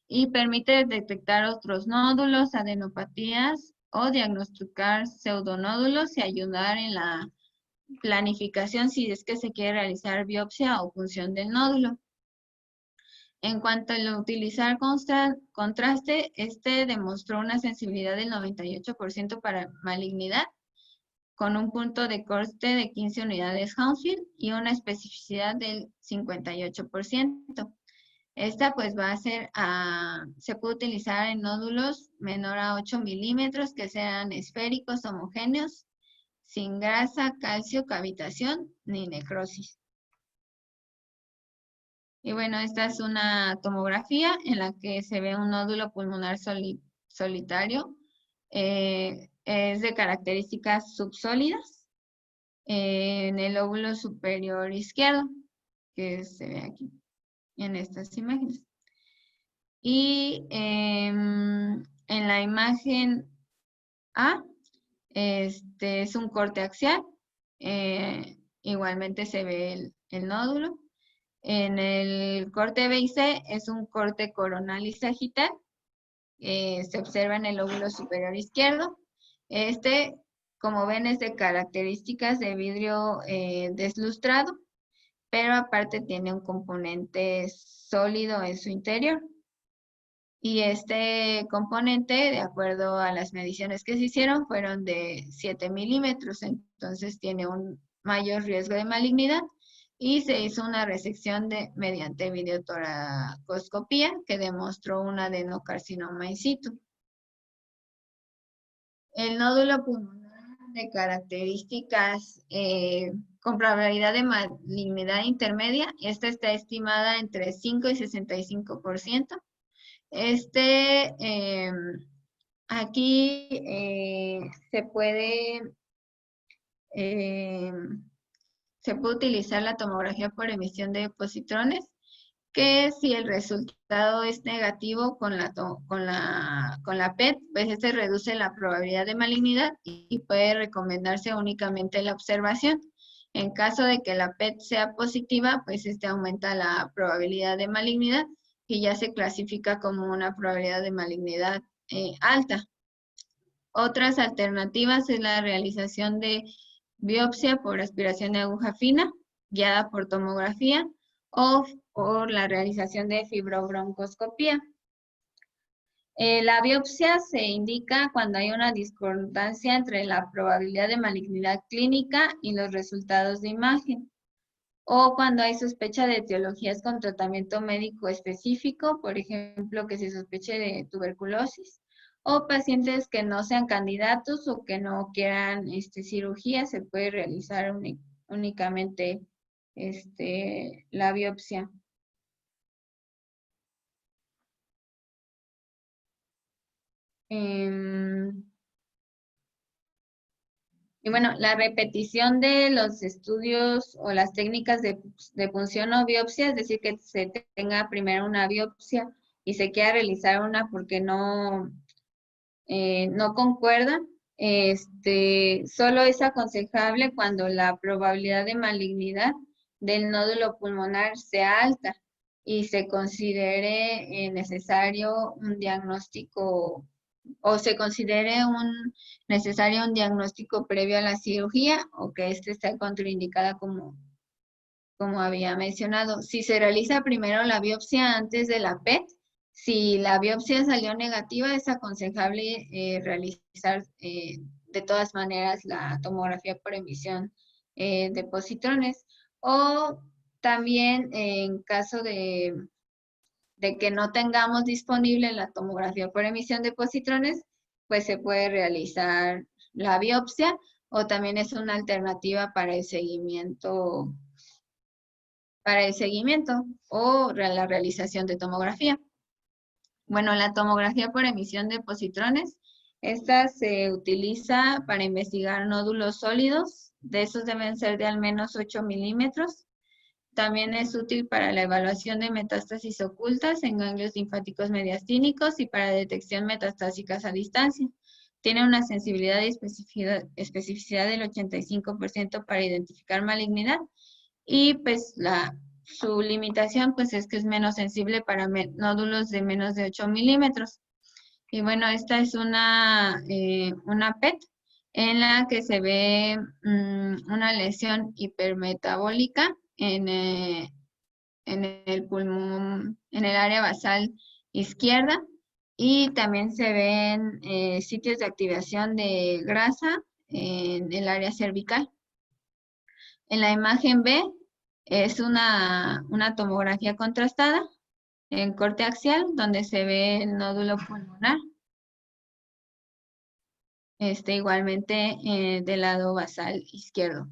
y permite detectar otros nódulos, adenopatías o diagnosticar pseudonódulos y ayudar en la planificación si es que se quiere realizar biopsia o punción del nódulo. En cuanto a utilizar contraste, demostró una sensibilidad del 98% para malignidad, con un punto de corte de 15 unidades Hounsfield y una especificidad del 58%. Esta pues va a ser, se puede utilizar en nódulos menor a 8 milímetros que sean esféricos, homogéneos, sin grasa, calcio, cavitación ni necrosis. Y bueno, esta es una tomografía en la que se ve un nódulo pulmonar solitario. Es de características subsólidas en el lóbulo superior izquierdo, que se ve aquí en estas imágenes. Y en la imagen A, es un corte axial. Igualmente se ve el nódulo. En el corte B y C es un corte coronal y sagital. Se observa en el lóbulo superior izquierdo. Como ven, es de características de vidrio deslustrado. pero aparte tiene un componente sólido en su interior. Y este componente, de acuerdo a las mediciones que se hicieron, fueron de 7 milímetros, entonces tiene un mayor riesgo de malignidad y se hizo una resección mediante videotoracoscopía que demostró un adenocarcinoma in situ. El nódulo pulmonar de características con probabilidad de malignidad intermedia, esta está estimada entre 5 y 65%. Aquí se puede utilizar la tomografía por emisión de positrones, que si el resultado es negativo con la PET, pues este reduce la probabilidad de malignidad y puede recomendarse únicamente la observación. En caso de que la PET sea positiva, pues aumenta la probabilidad de malignidad y ya se clasifica como una probabilidad de malignidad alta. Otras alternativas es la realización de biopsia por aspiración de aguja fina, guiada por tomografía, o por la realización de fibrobroncoscopía. La biopsia se indica cuando hay una discordancia entre la probabilidad de malignidad clínica y los resultados de imagen, o cuando hay sospecha de etiologías con tratamiento médico específico, por ejemplo, que se sospeche de tuberculosis, o pacientes que no sean candidatos o que no quieran cirugía, se puede realizar únicamente la biopsia. Y bueno, la repetición de los estudios o las técnicas de punción o biopsia, es decir, que se tenga primero una biopsia y se quiera realizar una porque no concuerda, solo es aconsejable cuando la probabilidad de malignidad del nódulo pulmonar sea alta y se considere necesario un diagnóstico o se considere necesario un diagnóstico previo a la cirugía o que esté contraindicada como había mencionado. Si se realiza primero la biopsia antes de la PET, si la biopsia salió negativa, es aconsejable realizar de todas maneras la tomografía por emisión de positrones. O también en caso de que no tengamos disponible la tomografía por emisión de positrones, pues se puede realizar la biopsia o también es una alternativa para el seguimiento o la realización de tomografía. Bueno, la tomografía por emisión de positrones, esta se utiliza para investigar nódulos sólidos, de esos deben ser de al menos 8 milímetros. También es útil para la evaluación de metástasis ocultas en ganglios linfáticos mediastínicos y para detección metastásicas a distancia. Tiene una sensibilidad y especificidad del 85% para identificar malignidad y pues su limitación pues es que es menos sensible para nódulos de menos de 8 milímetros. Y bueno, esta es una PET en la que se ve una lesión hipermetabólica en el pulmón, en el área basal izquierda, y también se ven sitios de activación de grasa en el área cervical. En la imagen B es una tomografía contrastada en corte axial, donde se ve el nódulo pulmonar. Igualmente del lado basal izquierdo.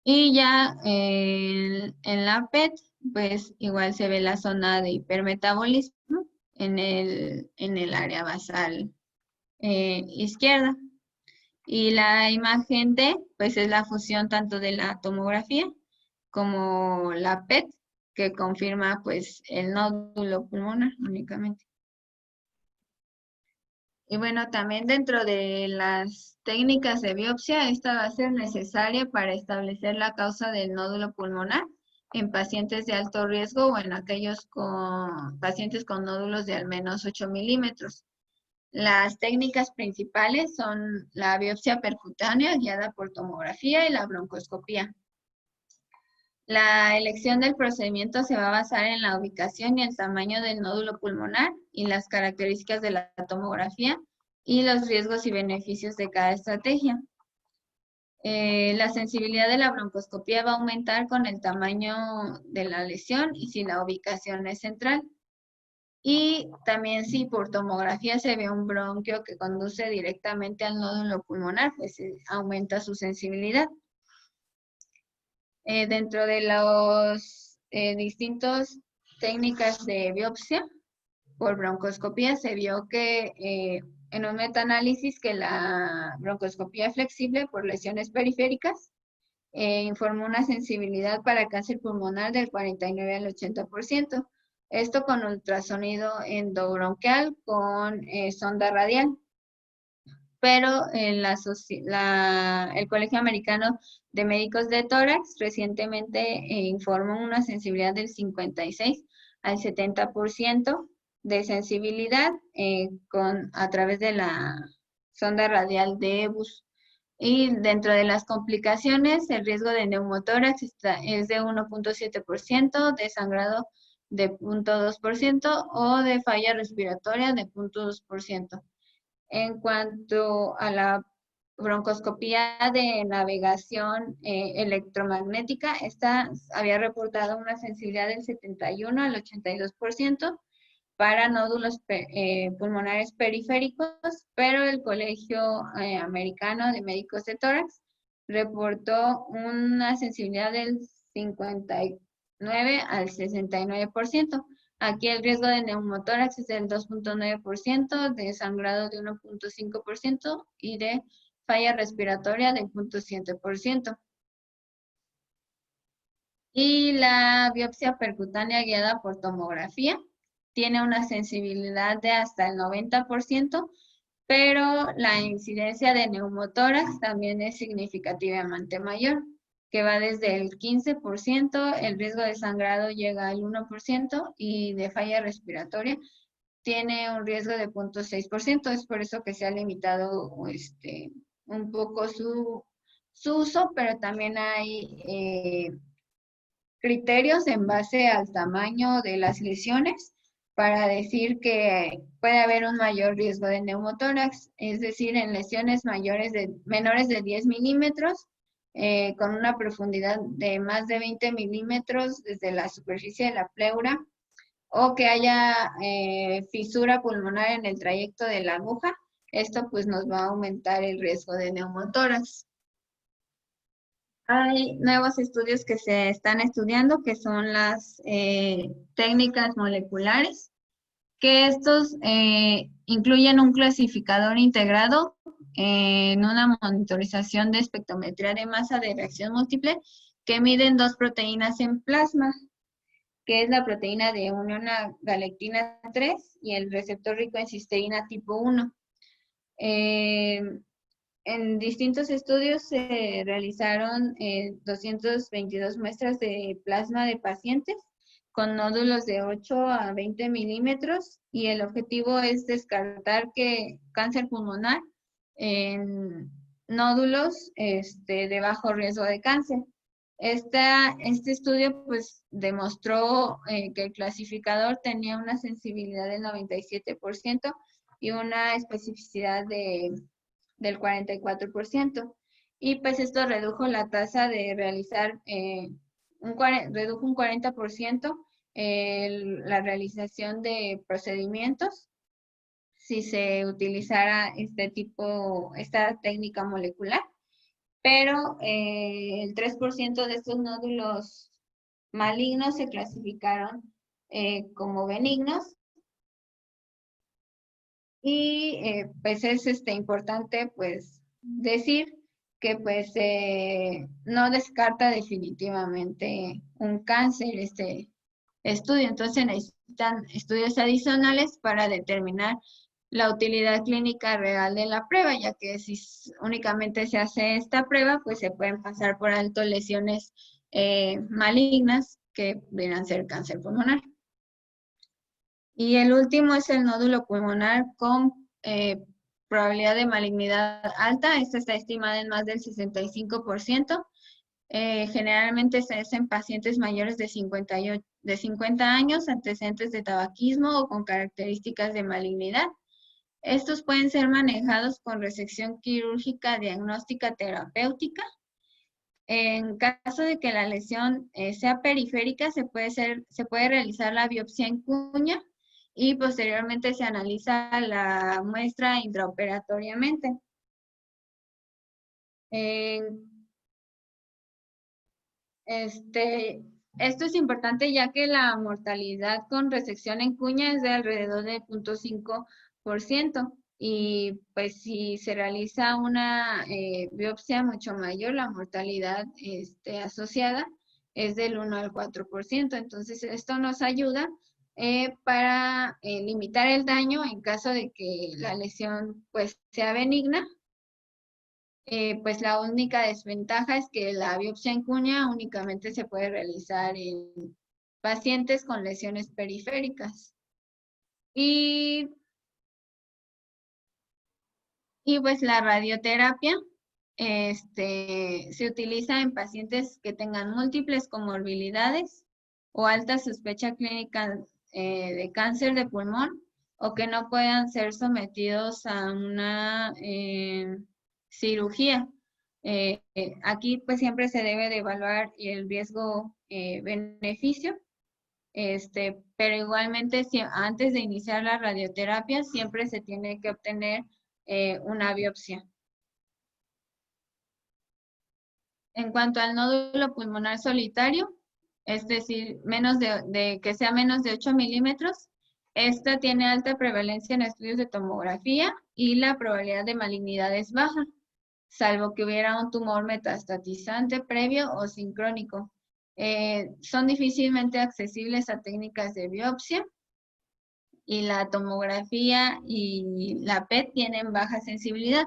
Y ya en la PET, pues igual se ve la zona de hipermetabolismo en el área basal izquierda. Y la imagen D, pues es la fusión tanto de la tomografía como la PET, que confirma pues el nódulo pulmonar únicamente. Y bueno, también dentro de las técnicas de biopsia, esta va a ser necesaria para establecer la causa del nódulo pulmonar en pacientes de alto riesgo o en aquellos pacientes con nódulos de al menos 8 milímetros. Las técnicas principales son la biopsia percutánea guiada por tomografía y la broncoscopía. La elección del procedimiento se va a basar en la ubicación y el tamaño del nódulo pulmonar y las características de la tomografía y los riesgos y beneficios de cada estrategia. La sensibilidad de la broncoscopía va a aumentar con el tamaño de la lesión y si la ubicación es central. Y también si por tomografía se ve un bronquio que conduce directamente al nódulo pulmonar, pues aumenta su sensibilidad. Dentro de los distintos técnicas de biopsia por broncoscopía se vio que en un metaanálisis que la broncoscopía flexible por lesiones periféricas informó una sensibilidad para cáncer pulmonar del 49 al 80%. Esto con ultrasonido endobronquial con sonda radial. Pero el Colegio Americano de Médicos de Tórax recientemente informó una sensibilidad del 56 al 70% de sensibilidad a través de la sonda radial de Ebus. Y dentro de las complicaciones, el riesgo de neumotórax es de 1.7%, de sangrado de 0.2% o de falla respiratoria de 0.2%. En cuanto a la broncoscopía de navegación electromagnética, esta había reportado una sensibilidad del 71 al 82% para nódulos pulmonares periféricos, pero el Colegio Americano de Médicos de Tórax reportó una sensibilidad del 59 al 69%. Aquí el riesgo de neumotórax es del 2.9%, de sangrado de 1.5% y de falla respiratoria del 0.7%. Y la biopsia percutánea guiada por tomografía tiene una sensibilidad de hasta el 90%, pero la incidencia de neumotórax también es significativamente mayor, que va desde el 15%, el riesgo de sangrado llega al 1% y de falla respiratoria tiene un riesgo de 0.6%. Es por eso que se ha limitado un poco su uso, pero también hay criterios en base al tamaño de las lesiones para decir que puede haber un mayor riesgo de neumotórax, es decir, en lesiones menores de 10 milímetros, con una profundidad de más de 20 milímetros desde la superficie de la pleura, o que haya fisura pulmonar en el trayecto de la aguja. Esto pues nos va a aumentar el riesgo de neumotórax. Hay nuevos estudios que se están estudiando, que son las técnicas moleculares, que estos incluyen un clasificador integrado en una monitorización de espectrometría de masa de reacción múltiple que miden dos proteínas en plasma, que es la proteína de unión a galectina 3 y el receptor rico en cisteína tipo 1. En distintos estudios se realizaron 222 muestras de plasma de pacientes con nódulos de 8 a 20 milímetros y el objetivo es descartar que cáncer pulmonar en nódulos de bajo riesgo de cáncer. Este estudio pues demostró que el clasificador tenía una sensibilidad del 97% y una especificidad del 44%. Y pues esto redujo la tasa de realizar, redujo un 40% la realización de procedimientos si se utilizara esta técnica molecular. Pero el 3% de estos nódulos malignos se clasificaron como benignos. Y pues es importante pues decir que pues no descarta definitivamente un cáncer este estudio. Entonces necesitan estudios adicionales para determinar la utilidad clínica real de la prueba, ya que si únicamente se hace esta prueba, pues se pueden pasar por alto lesiones malignas que pudieran ser cáncer pulmonar. Y el último es el nódulo pulmonar con probabilidad de malignidad alta. Esta está estimada en más del 65%. Generalmente se hace en pacientes mayores de 50 años, antecedentes de tabaquismo o con características de malignidad. Estos pueden ser manejados con resección quirúrgica diagnóstica terapéutica. En caso de que la lesión sea periférica, se puede realizar la biopsia en cuña y posteriormente se analiza la muestra intraoperatoriamente. Esto es importante ya que la mortalidad con resección en cuña es de alrededor del 0.5%. Y pues si se realiza una biopsia mucho mayor, la mortalidad asociada es del 1 al 4%. Entonces esto nos ayuda para limitar el daño en caso de que la lesión pues sea benigna. Pues la única desventaja es que la biopsia en cuña únicamente se puede realizar en pacientes con lesiones periféricas. Y pues la radioterapia se utiliza en pacientes que tengan múltiples comorbilidades o alta sospecha clínica de cáncer de pulmón o que no puedan ser sometidos a una cirugía. Aquí pues siempre se debe de evaluar el riesgo-beneficio, pero igualmente antes de iniciar la radioterapia siempre se tiene que obtener una biopsia. En cuanto al nódulo pulmonar solitario, es decir, que sea menos de 8 milímetros, esta tiene alta prevalencia en estudios de tomografía y la probabilidad de malignidad es baja, salvo que hubiera un tumor metastatizante previo o sincrónico. Son difícilmente accesibles a técnicas de biopsia y la tomografía y la PET tienen baja sensibilidad.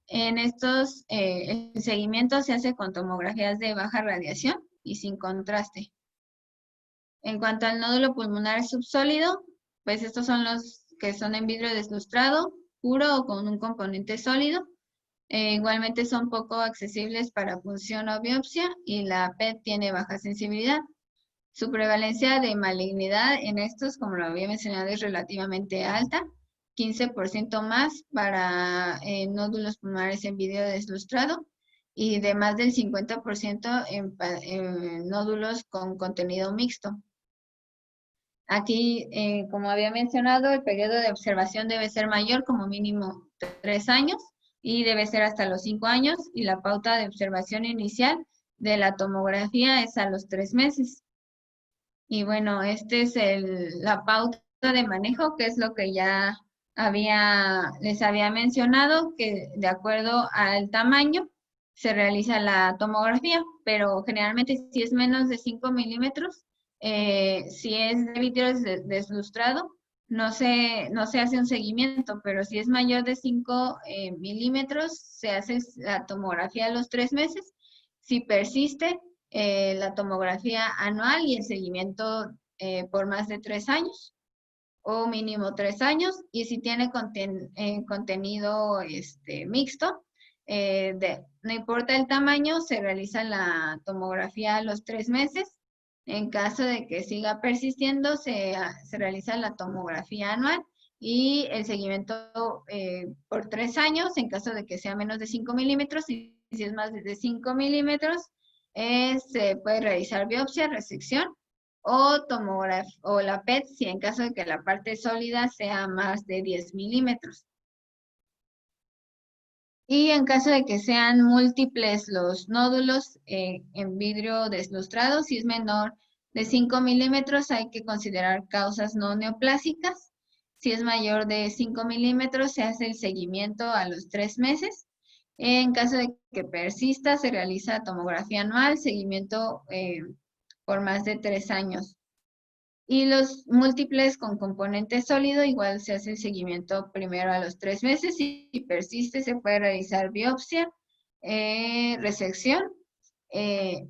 En estos, el seguimiento se hace con tomografías de baja radiación y sin contraste. En cuanto al nódulo pulmonar subsólido, pues estos son los que son en vidrio deslustrado, puro o con un componente sólido. Igualmente son poco accesibles para punción o biopsia y la PET tiene baja sensibilidad. Su prevalencia de malignidad en estos, como lo había mencionado, es relativamente alta, 15% más para nódulos pulmonares en vidrio deslustrado y de más del 50% en nódulos con contenido mixto. Aquí, como había mencionado, el periodo de observación debe ser mayor, como mínimo 3 años, y debe ser hasta los 5 años, y la pauta de observación inicial de la tomografía es a los 3 meses. Y bueno, este es la pauta de manejo, que es lo que ya les había mencionado, que de acuerdo al tamaño se realiza la tomografía, pero generalmente si es menos de 5 milímetros, si es de vidrio deslustrado, no se hace un seguimiento, pero si es mayor de 5 milímetros, se hace la tomografía a los 3 meses. Si persiste, la tomografía anual y el seguimiento por más de 3 años o mínimo 3 años, y si tiene contenido mixto, no importa el tamaño, se realiza la tomografía a los 3 meses. En caso de que siga persistiendo, se realiza la tomografía anual y el seguimiento por 3 años en caso de que sea menos de 5 milímetros, y si es más de 5 milímetros, se puede realizar biopsia, resección o la PET si en caso de que la parte sólida sea más de 10 milímetros. Y en caso de que sean múltiples los nódulos en vidrio deslustrado, si es menor de 5 milímetros, hay que considerar causas no neoplásicas. Si es mayor de 5 milímetros, se hace el seguimiento a los 3 meses. En caso de que persista, se realiza tomografía anual, seguimiento por más de 3 años. Y los múltiples con componente sólido, igual se hace el seguimiento primero a los 3 meses. Si persiste, se puede realizar biopsia, resección,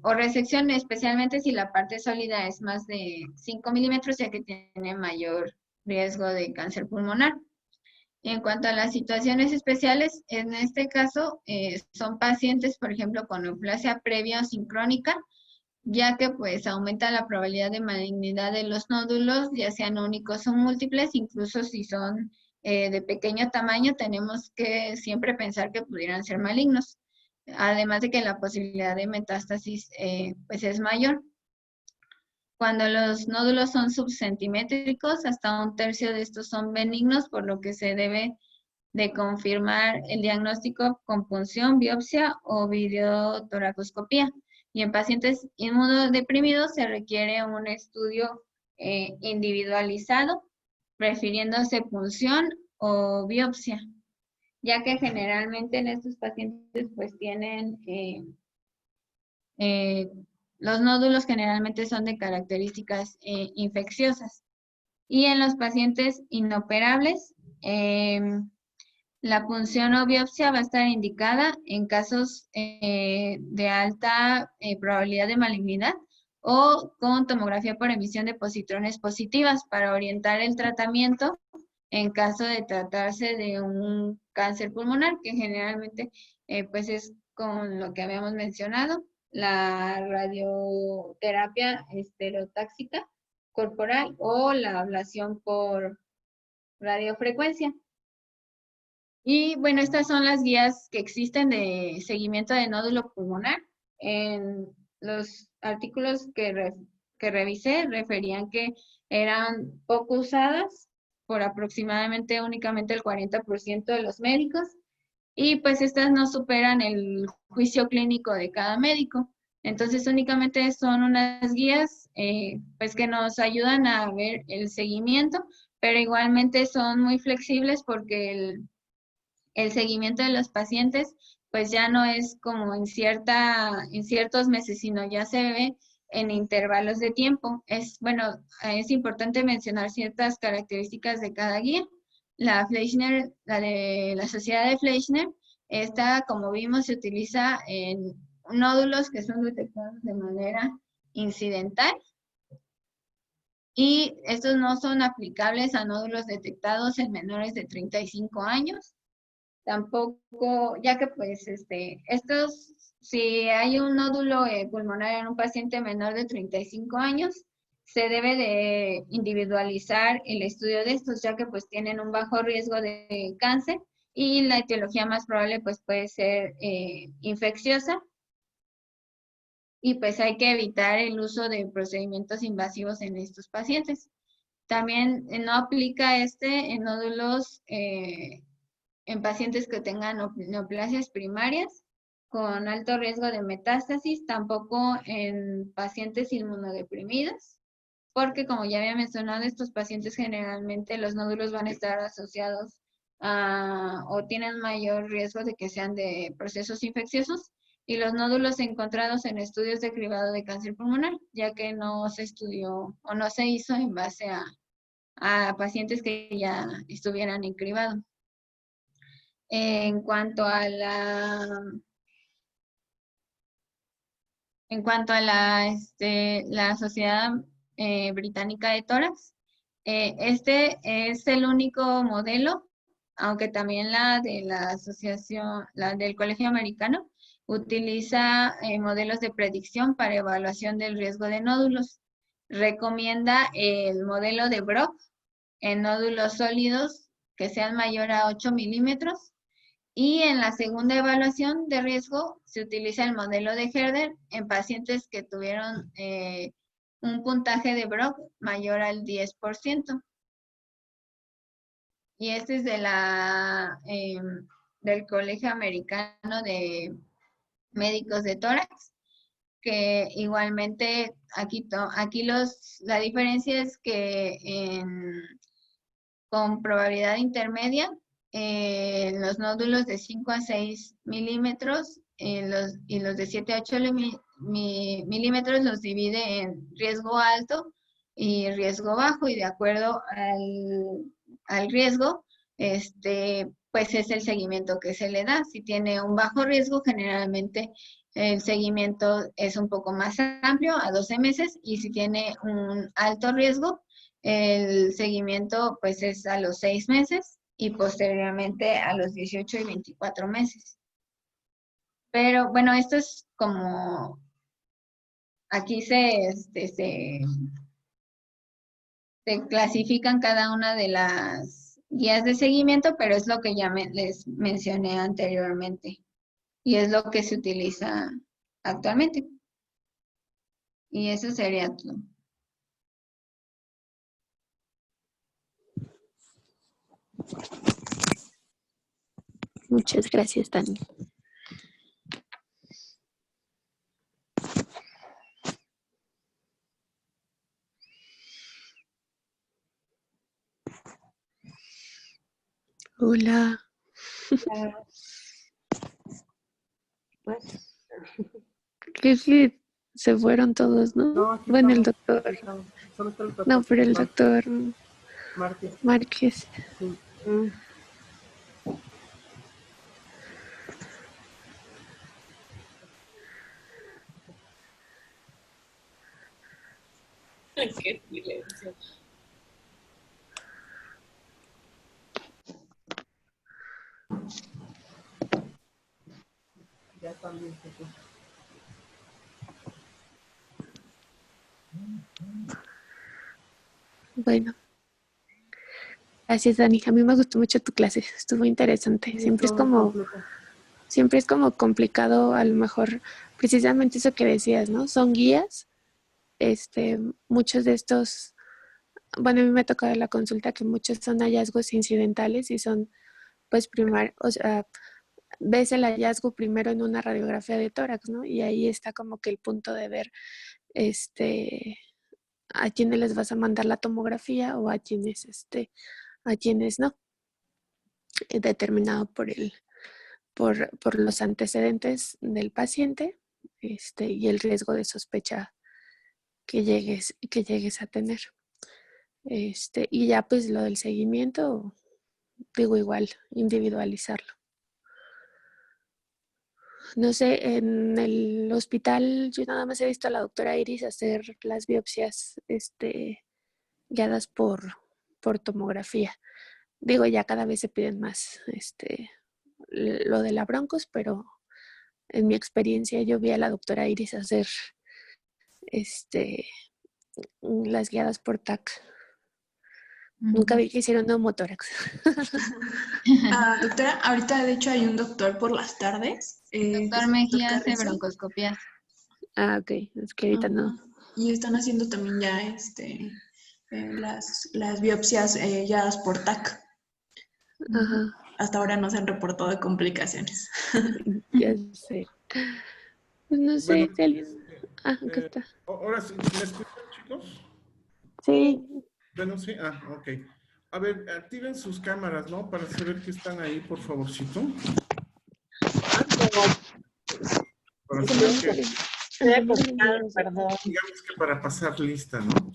o resección especialmente si la parte sólida es más de 5 milímetros, ya que tiene mayor riesgo de cáncer pulmonar. En cuanto a las situaciones especiales, en este caso son pacientes, por ejemplo, con neoplasia previa o sincrónica, ya que pues aumenta la probabilidad de malignidad de los nódulos, ya sean únicos o múltiples, incluso si son de pequeño tamaño, tenemos que siempre pensar que pudieran ser malignos, además de que la posibilidad de metástasis pues es mayor. Cuando los nódulos son subcentimétricos, hasta 1/3 de estos son benignos, por lo que se debe de confirmar el diagnóstico con punción, biopsia o videotoracoscopía. Y en pacientes inmunodeprimidos se requiere un estudio individualizado, prefiriéndose punción o biopsia, ya que generalmente en estos pacientes pues tienen los nódulos generalmente son de características infecciosas. Y en los pacientes inoperables, la punción o biopsia va a estar indicada en casos de alta probabilidad de malignidad o con tomografía por emisión de positrones positivas para orientar el tratamiento en caso de tratarse de un cáncer pulmonar, que generalmente pues es con lo que habíamos mencionado, la radioterapia estereotáxica corporal o la ablación por radiofrecuencia. Y bueno, estas son las guías que existen de seguimiento de nódulo pulmonar. En los artículos que revisé referían que eran poco usadas por aproximadamente únicamente el 40% de los médicos, y pues estas no superan el juicio clínico de cada médico. Entonces únicamente son unas guías pues que nos ayudan a ver el seguimiento, pero igualmente son muy flexibles porque el seguimiento de los pacientes pues ya no es como en ciertos meses, sino ya se ve en intervalos de tiempo. Bueno, es importante mencionar ciertas características de cada guía. La Fleischner, la de la Sociedad de Fleischner, esta, como vimos, se utiliza en nódulos que son detectados de manera incidental, y estos no son aplicables a nódulos detectados en menores de 35 años. Tampoco, ya que pues si hay un nódulo pulmonar en un paciente menor de 35 años, se debe de individualizar el estudio de estos, ya que pues tienen un bajo riesgo de cáncer y la etiología más probable pues puede ser infecciosa, y pues hay que evitar el uso de procedimientos invasivos en estos pacientes. También no aplica en nódulos en pacientes que tengan neoplasias primarias con alto riesgo de metástasis, tampoco en pacientes inmunodeprimidos, porque como ya había mencionado, estos pacientes generalmente los nódulos van a estar asociados o tienen mayor riesgo de que sean de procesos infecciosos, y los nódulos encontrados en estudios de cribado de cáncer pulmonar, ya que no se estudió o no se hizo en base a pacientes que ya estuvieran en cribado. En cuanto a la Sociedad Británica de Tórax, este es el único modelo, aunque también la de la asociación, la del Colegio Americano, utiliza modelos de predicción para evaluación del riesgo de nódulos. Recomienda el modelo de Brock en nódulos sólidos que sean mayor a 8 milímetros. Y en la segunda evaluación de riesgo se utiliza el modelo de Herder en pacientes que tuvieron un puntaje de Brock mayor al 10%. Y este es del Colegio Americano de Médicos de Tórax, que igualmente la diferencia es que con probabilidad intermedia, los nódulos de 5 a 6 milímetros y los de 7 a 8 milímetros los divide en riesgo alto y riesgo bajo, y de acuerdo al riesgo, pues es el seguimiento que se le da. Si tiene un bajo riesgo, generalmente el seguimiento es un poco más amplio, a 12 meses, y si tiene un alto riesgo, el seguimiento pues es a los 6 meses, y posteriormente a los 18 y 24 meses. Pero bueno, esto es como, aquí se clasifican cada una de las guías de seguimiento, pero es lo que ya les mencioné anteriormente y es lo que se utiliza actualmente. Y eso sería todo. Muchas gracias, Dani. Hola. Pues, Creo que se fueron todos, ¿no? no, aquí Bueno, el estamos, doctor. aquí estamos. Solo está el doctor. No, pero el doctor Márquez. Márquez. Sí. Qué silencio. Ya también se fue. Bueno, gracias, Dani. A mí me gustó mucho tu clase. Estuvo interesante. Sí, Siempre es estuvo muy como, completo. siempre es como complicado, a lo mejor, precisamente eso que decías, ¿no? Son guías. Muchos de estos, bueno, a mí me ha tocado la consulta que muchos son hallazgos incidentales y son, pues, o sea, ves el hallazgo primero en una radiografía de tórax, ¿no? Y ahí está como que el punto de ver, a quiénes les vas a mandar la tomografía o a quienes no, determinado por los antecedentes del paciente, y el riesgo de sospecha que llegues a tener. Y ya pues lo del seguimiento, digo igual, individualizarlo. No sé, en el hospital yo nada más he visto a la doctora Iris hacer las biopsias guiadas por tomografía. Digo, ya cada vez se piden más lo de la broncos, pero en mi experiencia yo vi a la doctora Iris hacer las guiadas por TAC. Nunca vi que hicieron neumotórax. Doctora, ahorita de hecho hay un doctor por las tardes. Doctor Mejía hace broncoscopias. Ok, es que ahorita no. Y están haciendo también ya las biopsias guiadas por TAC. Ajá. Hasta ahora no se han reportado complicaciones. Ya sé. Pues no sé, Bueno, si alguien... acá está. ahora sí, ¿me escuchan, chicos? Sí. Bueno, sí, ok. A ver, activen sus cámaras, ¿no? Para saber que están ahí, por favorcito. Para saber que, Perdón. digamos que para pasar lista, ¿no?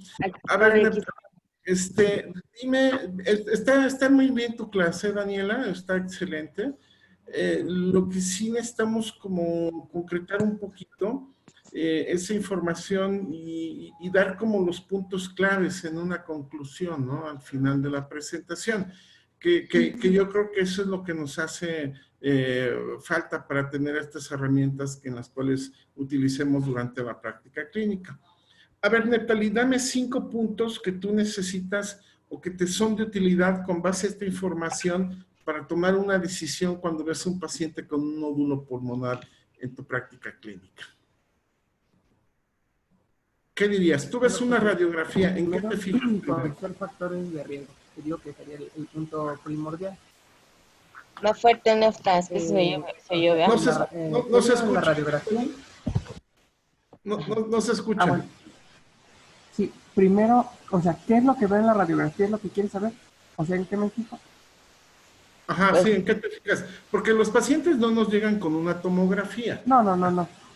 A ver, dime, está muy bien tu clase, Daniela, está excelente. Lo que sí necesitamos como concretar un poquito esa información y dar como los puntos claves en una conclusión, ¿no? Al final de la presentación, que yo creo que eso es lo que nos hace falta para tener estas herramientas en las cuales utilicemos durante la práctica clínica. A ver, Natalie, dame 5 puntos que tú necesitas o que te son de utilidad con base a esta información para tomar una decisión cuando ves a un paciente con un nódulo pulmonar en tu práctica clínica. ¿Qué dirías? Tú ves una radiografía, ¿en qué te fijas? Conocer factores de riesgo, que digo que sería el punto primordial. Más fuerte en estas, que se yo, No se escucha. La radiografía. No se escucha. Bueno. Sí, primero, o sea, ¿qué es lo que veo en la radiografía? ¿Es lo que quieres saber? O sea, ¿en qué me fijo? Ajá, pues, sí, ¿en qué te fijas? Porque los pacientes no nos llegan con una tomografía. No.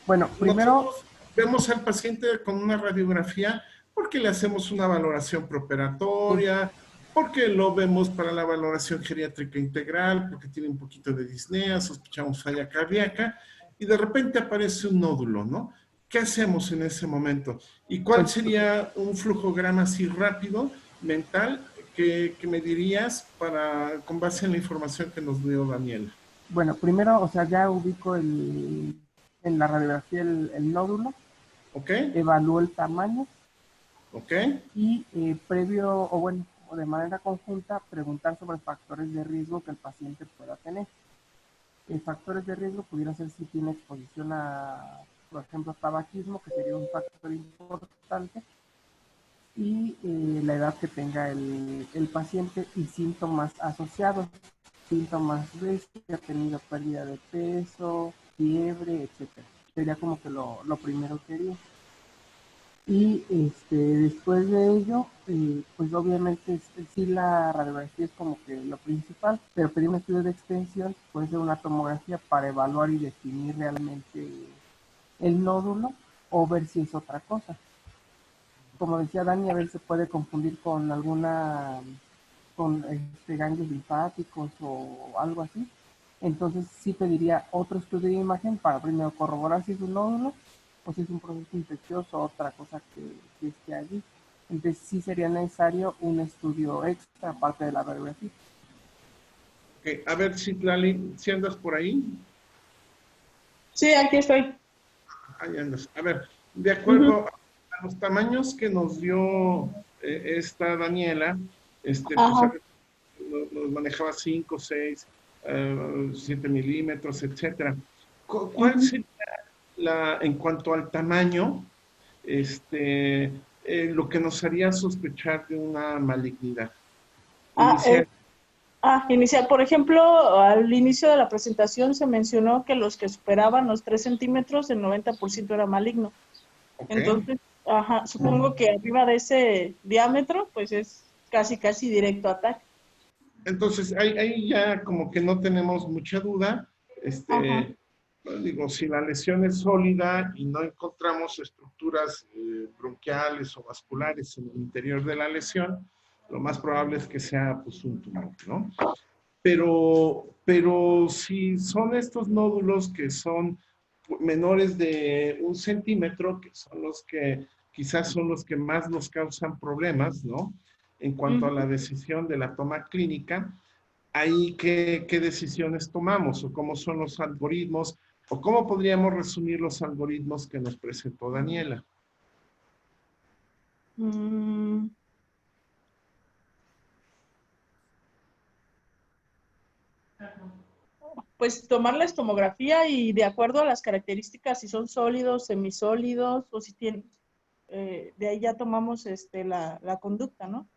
Bueno, primero... Nosotros vemos al paciente con una radiografía porque le hacemos una valoración preoperatoria, porque lo vemos para la valoración geriátrica integral, porque tiene un poquito de disnea, sospechamos falla cardíaca, y de repente aparece un nódulo, ¿no? ¿Qué hacemos en ese momento? ¿Y cuál sería un flujograma así rápido, mental, que me dirías con base en la información que nos dio Daniela? Bueno, primero, o sea, ya ubico en la radiografía el nódulo, ¿Ok? evalúo el tamaño ¿Ok? y previo, o bueno, o de manera conjunta, preguntar sobre factores de riesgo que el paciente pueda tener. Factores de riesgo pudiera ser si tiene exposición a, por ejemplo, tabaquismo, que sería un factor importante, y la edad que tenga el paciente y síntomas asociados, síntomas de si ha tenido pérdida de peso, fiebre, etcétera. Sería como que lo primero que haría. Y después de ello, pues obviamente sí la radiografía es como que lo principal, pero pedir un estudio de extensión puede ser una tomografía para evaluar y definir realmente el nódulo o ver si es otra cosa. Como decía Dani, a veces se puede confundir con con ganglios linfáticos o algo así. Entonces sí pediría otro estudio de imagen para primero corroborar si es un nódulo o si es un proceso infeccioso o otra cosa que esté allí. Entonces sí sería necesario un estudio extra aparte de la radiografía. Okay. A ver, Citlali, si andas por ahí. Sí, aquí estoy. Ahí andas. A ver, de acuerdo a los tamaños que nos dio esta Daniela, pues nos manejaba 5, 6, 7 milímetros, etcétera. ¿Cuál sería en cuanto al tamaño, lo que nos haría sospechar de una malignidad? Inicial, por ejemplo, al inicio de la presentación se mencionó que los que superaban los 3 centímetros, el 90% era maligno. Okay. Entonces, supongo que arriba de ese diámetro, pues es casi directo ataque. Entonces, ahí ya como que no tenemos mucha duda. Digo, si la lesión es sólida y no encontramos estructuras bronquiales o vasculares en el interior de la lesión, lo más probable es que sea pues, un tumor, ¿no? Pero si son estos nódulos que son menores de 1 centímetro, que son los que quizás son los que más nos causan problemas, ¿no? En cuanto a la decisión de la toma clínica, ahí qué decisiones tomamos o cómo son los algoritmos o cómo podríamos resumir los algoritmos que nos presentó Daniela. Pues tomar la estomografía y de acuerdo a las características, si son sólidos, semisólidos o si tienen, de ahí ya tomamos la conducta, ¿no?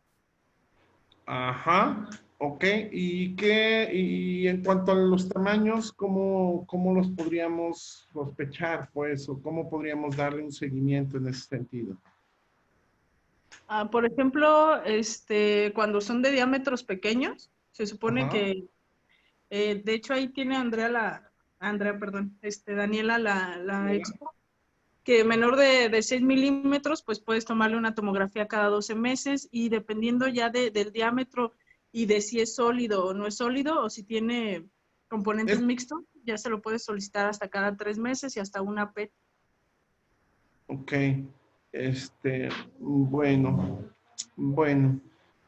Ajá, ok. Y en cuanto a los tamaños, ¿cómo los podríamos sospechar, pues, o cómo podríamos darle un seguimiento en ese sentido? Por ejemplo, cuando son de diámetros pequeños, se supone que, de hecho ahí tiene Daniela la expo, que menor de 6 milímetros, pues puedes tomarle una tomografía cada 12 meses y dependiendo ya del diámetro y de si es sólido o no es sólido o si tiene componentes mixtos, ya se lo puedes solicitar hasta cada 3 meses y hasta una PET. Ok, bueno,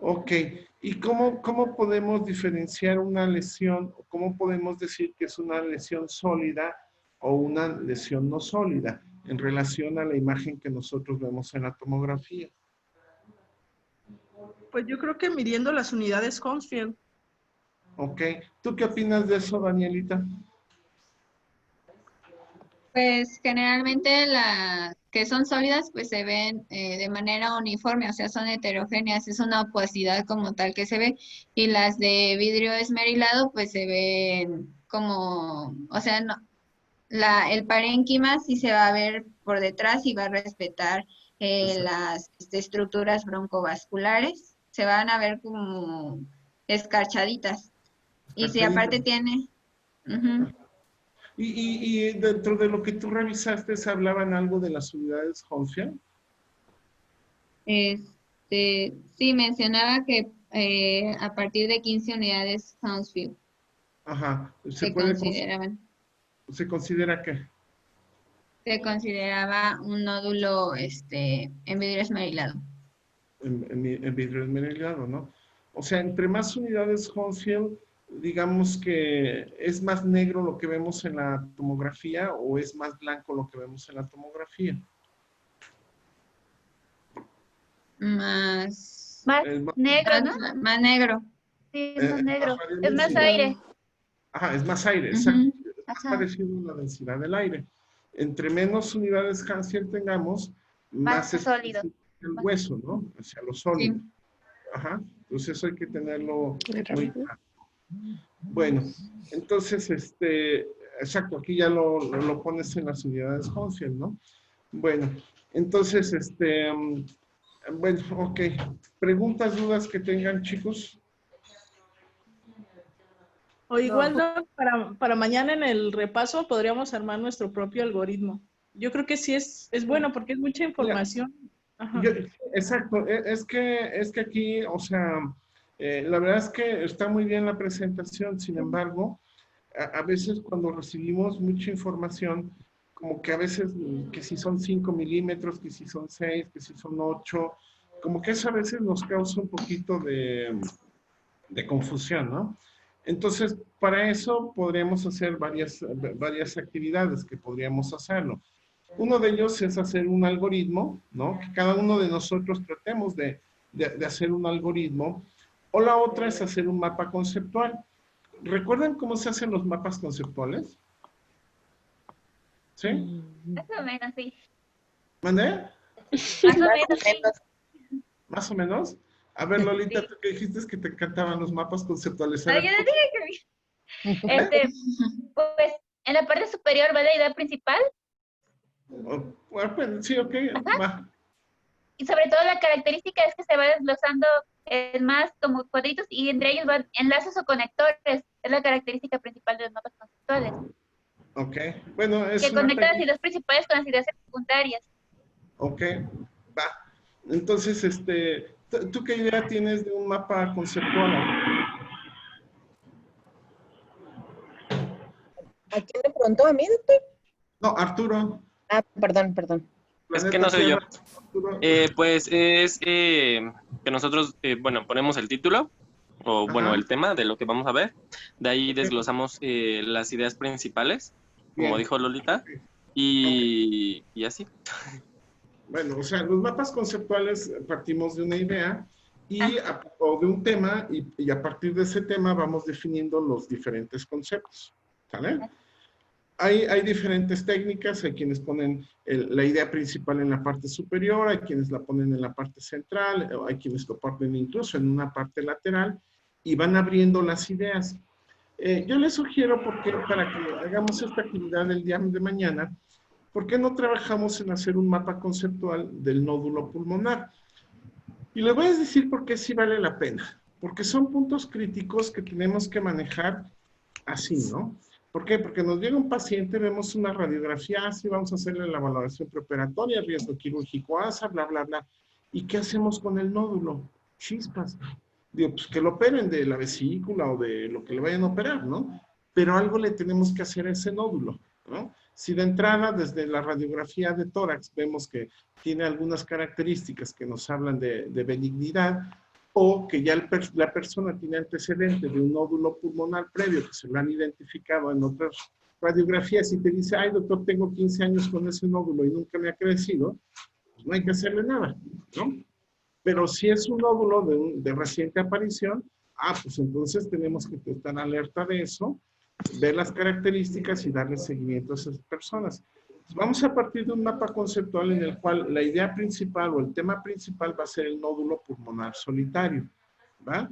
ok. ¿Y cómo podemos diferenciar una lesión, o cómo podemos decir que es una lesión sólida o una lesión no sólida en relación a la imagen que nosotros vemos en la tomografía? Pues yo creo que midiendo las unidades Hounsfield. Ok, ¿tú qué opinas de eso, Danielita? Pues generalmente las que son sólidas pues se ven de manera uniforme, o sea, son heterogéneas, es una opacidad como tal que se ve, y las de vidrio esmerilado pues se ven como, o sea, no, el parénquima sí se va a ver por detrás y va a respetar las estructuras broncovasculares, se van a ver como escarchaditas. Y si aparte tiene... Y dentro de lo que tú revisaste, ¿se hablaban algo de las unidades Hounsfield? Sí, mencionaba que a partir de 15 unidades Hounsfield Ajá. se consideraban. ¿Se considera qué? Se consideraba un nódulo en vidrio esmerilado. En vidrio esmerilado, ¿no? O sea, entre más unidades Hounsfield, digamos que es más negro lo que vemos en la tomografía o es más blanco lo que vemos en la tomografía. Más Negro, ¿no? más negro. Sí, es más negro. radial Es más densidad. aire. Ajá, es más aire, exacto. Es más Ajá. parecido a la densidad del aire. Entre menos unidades Hounsfield tengamos, Más más sólido. el hueso, ¿no? Hacia lo sólido. Ajá. Entonces eso hay que tenerlo muy claro. Bueno, entonces, exacto, aquí ya lo pones en las unidades Hounsfield, ¿no? Bueno, entonces, bueno, ok. ¿Preguntas, dudas que tengan, chicos? O igual, Doc, para mañana en el repaso podríamos armar nuestro propio algoritmo. Yo creo que sí es bueno porque es mucha información. Ajá. Exacto, es que aquí, o sea, la verdad es que está muy bien la presentación, sin embargo, a veces cuando recibimos mucha información, como que a veces, que si son 5 milímetros, que si son 6, que si son 8, como que eso a veces nos causa un poquito de confusión, ¿no? Entonces, para eso podríamos hacer varias actividades que podríamos hacerlo. Uno de ellos es hacer un algoritmo, ¿no? Que cada uno de nosotros tratemos de hacer un algoritmo. O la otra es hacer un mapa conceptual. ¿Recuerdan cómo se hacen los mapas conceptuales? ¿Sí? Más o menos, sí. ¿Mandé? Más o menos, sí. ¿Más o menos? A ver, Lolita, tú que dijiste es que te encantaban los mapas conceptuales. A No, ver, yo no dije que... pues, en la parte superior va la idea principal. sí, ok, va. Y sobre todo la característica es que se va desglosando en más como cuadritos y entre ellos van enlaces o conectores. Es la característica principal de los mapas conceptuales. Ok, bueno, es que conecta las ideas principales con las ideas secundarias. Ok, va. Entonces, ¿tú qué idea tienes de un mapa conceptual? ¿A quién le preguntó? ¿A mí, doctor? No, Arturo. Ah, perdón. Es que no soy yo. Pues es que nosotros, bueno, ponemos el título, o bueno, el tema de lo que vamos a ver. De ahí desglosamos las ideas principales, como dijo Lolita, y así. Bueno, o sea, los mapas conceptuales partimos de una idea o de un tema y a partir de ese tema vamos definiendo los diferentes conceptos. ¿Sale? Hay diferentes técnicas, hay quienes ponen la idea principal en la parte superior, hay quienes la ponen en la parte central, hay quienes lo ponen incluso en una parte lateral y van abriendo las ideas. Yo les sugiero, porque para que hagamos esta actividad el día de mañana, ¿por qué no trabajamos en hacer un mapa conceptual del nódulo pulmonar? Y les voy a decir por qué sí vale la pena. Porque son puntos críticos que tenemos que manejar así, ¿no? ¿Por qué? Porque nos llega un paciente, vemos una radiografía, así vamos a hacerle la valoración preoperatoria, riesgo quirúrgico ASA, bla, bla, bla. ¿Y qué hacemos con el nódulo? Chispas. Digo, pues que lo operen de la vesícula o de lo que le vayan a operar, ¿no? Pero algo le tenemos que hacer a ese nódulo, ¿no? Si de entrada, desde la radiografía de tórax, vemos que tiene algunas características que nos hablan de benignidad, o que ya la persona tiene antecedente de un nódulo pulmonar previo que se lo han identificado en otras radiografías y te dice, ay doctor, tengo 15 años con ese nódulo y nunca me ha crecido, pues no hay que hacerle nada, ¿no? Pero si es un nódulo de reciente aparición, pues entonces tenemos que estar alerta de eso, ver las características y darle seguimiento a esas personas. Vamos a partir de un mapa conceptual en el cual la idea principal o el tema principal va a ser el nódulo pulmonar solitario, ¿va?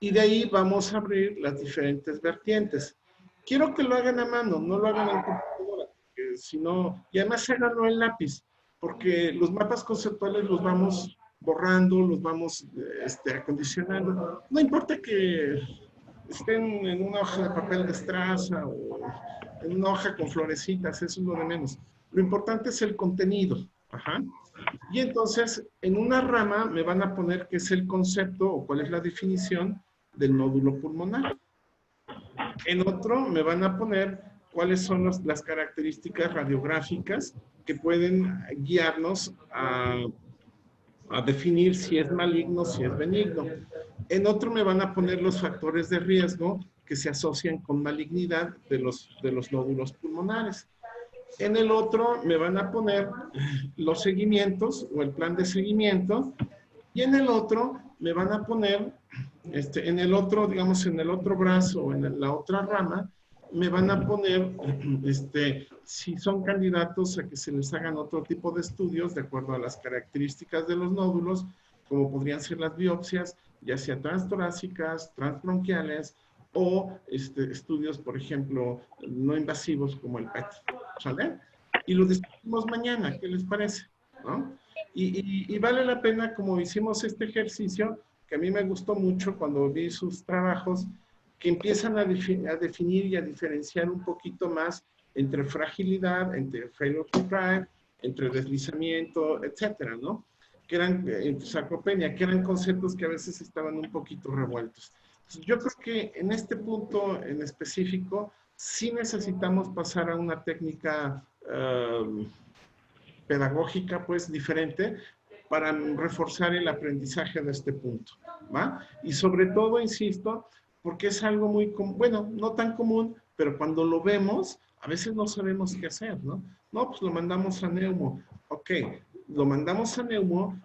Y de ahí vamos a abrir las diferentes vertientes. Quiero que lo hagan a mano, no lo hagan en computadora, sino, y además háganlo en lápiz, porque los mapas conceptuales los vamos borrando, los vamos acondicionando. No importa que estén en una hoja de papel de estraza o en una hoja con florecitas, eso es lo de menos. Lo importante es el contenido. Ajá. Y entonces, en una rama me van a poner qué es el concepto o cuál es la definición del nódulo pulmonar. En otro me van a poner cuáles son las características radiográficas que pueden guiarnos a definir si es maligno, si es benigno. En otro me van a poner los factores de riesgo que se asocian con malignidad de los nódulos pulmonares. En el otro me van a poner los seguimientos o el plan de seguimiento. Y en el otro me van a poner, en el otro, digamos, en el otro brazo o en la otra rama, me van a poner, si son candidatos a que se les hagan otro tipo de estudios de acuerdo a las características de los nódulos, como podrían ser las biopsias, ya sea transtorácicas, transbronquiales, o estudios, por ejemplo, no invasivos como el PET, ¿sale? Y lo discutimos mañana, ¿qué les parece? ¿No? Y vale la pena, como hicimos este ejercicio, que a mí me gustó mucho cuando vi sus trabajos, que empiezan a definir y a diferenciar un poquito más entre fragilidad, entre failure to thrive, entre deslizamiento, etcétera, ¿no? Que eran, sarcopenia, que eran conceptos que a veces estaban un poquito revueltos. Yo creo que en este punto en específico sí necesitamos pasar a una técnica pedagógica pues diferente para reforzar el aprendizaje de este punto, ¿va? Y sobre todo, insisto, porque es algo muy común, bueno, no tan común, pero cuando lo vemos, a veces no sabemos qué hacer, ¿no? No, pues lo mandamos a neumo. Ok, lo mandamos a neumo,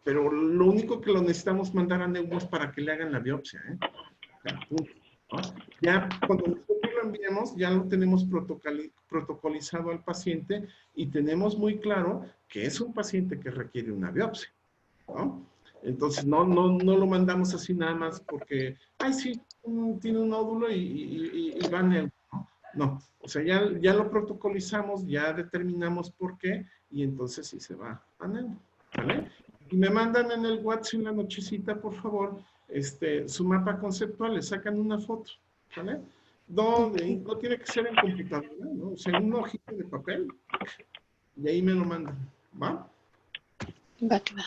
pero lo único que lo necesitamos mandar a neumo es para que le hagan la biopsia, ¿eh? Punto, ¿no? Ya cuando nosotros lo enviamos, ya lo tenemos protocolizado al paciente y tenemos muy claro que es un paciente que requiere una biopsia, ¿no? Entonces no lo mandamos así nada más porque, ay sí, tiene un nódulo y va a neuro, ¿no? No, o sea, ya lo protocolizamos, ya determinamos por qué y entonces sí se va a neuro, ¿vale? Y me mandan en el WhatsApp en la nochecita, por favor, su mapa conceptual, le sacan una foto, ¿vale? No tiene que ser en computadora, ¿no? O sea, en un hojita de papel, y ahí me lo mandan, ¿va? Va que va.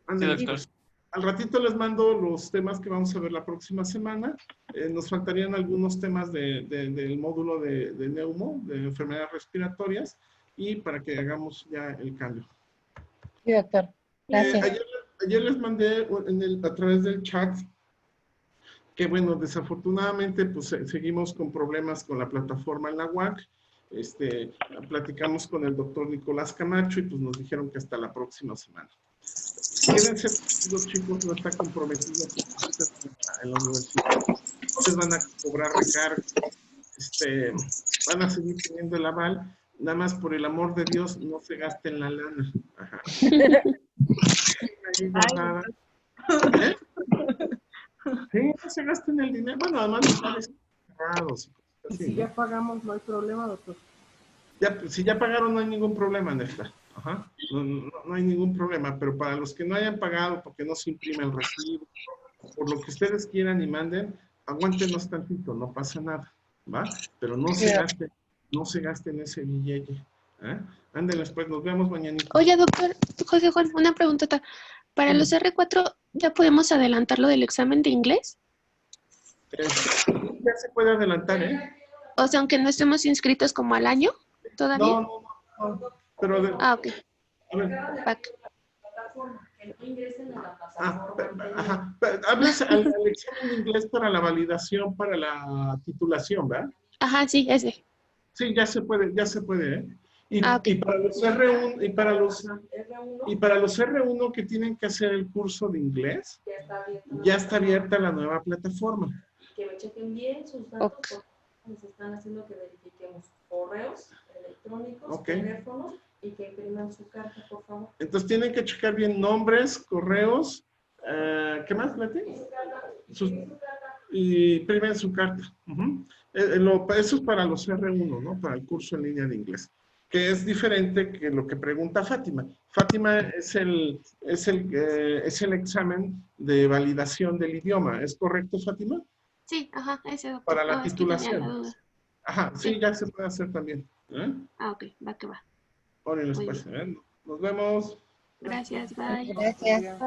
Ándale, pues. Al ratito les mando los temas que vamos a ver la próxima semana. Nos faltarían algunos temas del módulo de neumo, de enfermedades respiratorias, y para que hagamos ya el cambio. Sí, doctor. Gracias. Ayer les mandé a través del chat que, bueno, desafortunadamente, pues seguimos con problemas con la plataforma en la UAC. Platicamos con el doctor Nicolás Camacho y pues nos dijeron que hasta la próxima semana. Quédense, los chicos, no está comprometido en la universidad. Ustedes van a cobrar recargo, van a seguir teniendo el aval. Nada más, por el amor de Dios, no se gasten la lana. Ajá. ¿Eh? Sí, no se gasten el dinero. Bueno, además los sales cerrados. Y si ya pagamos, no hay problema, doctor. Ya, si ya pagaron, no hay ningún problema, Néstor. Ajá. No hay ningún problema, pero para los que no hayan pagado porque no se imprime el recibo, por lo que ustedes quieran y manden, aguántenos tantito, no pasa nada, ¿va? Pero no se gasten ese billete. ¿Eh? Anden después, nos vemos mañana. Oye, doctor, José Juan, una preguntota. ¿Para los R4 ya podemos adelantar lo del examen de inglés? Ya se puede adelantar, ¿eh? O sea, aunque no estemos inscritos como al año, ¿todavía? No. Pero ok. A ver. Back. Hablas al examen de inglés para la validación, para la titulación, ¿verdad? Ajá, sí, ese. Sí, ya se puede, ¿eh? Y para los R1, y para los R1 que tienen que hacer el curso de inglés, ya está abierta la nueva plataforma. Que me chequen bien sus datos, porque nos están haciendo que verifiquemos correos electrónicos, teléfonos, y que impriman su carta, por favor. Entonces tienen que checar bien nombres, correos, ¿qué más, Leti? Y imprimen su carta. Eso es para los R1, ¿no? Para el curso en línea de inglés, que es diferente que lo que pregunta Fátima. Fátima es el examen de validación del idioma. ¿Es correcto, Fátima? Sí, ajá, ese doctor. Para la titulación. Es que tenía la duda. Ajá, sí, ya se puede hacer también. Ok, va que va. Órale, pues, nos vemos. Gracias, bye. Gracias.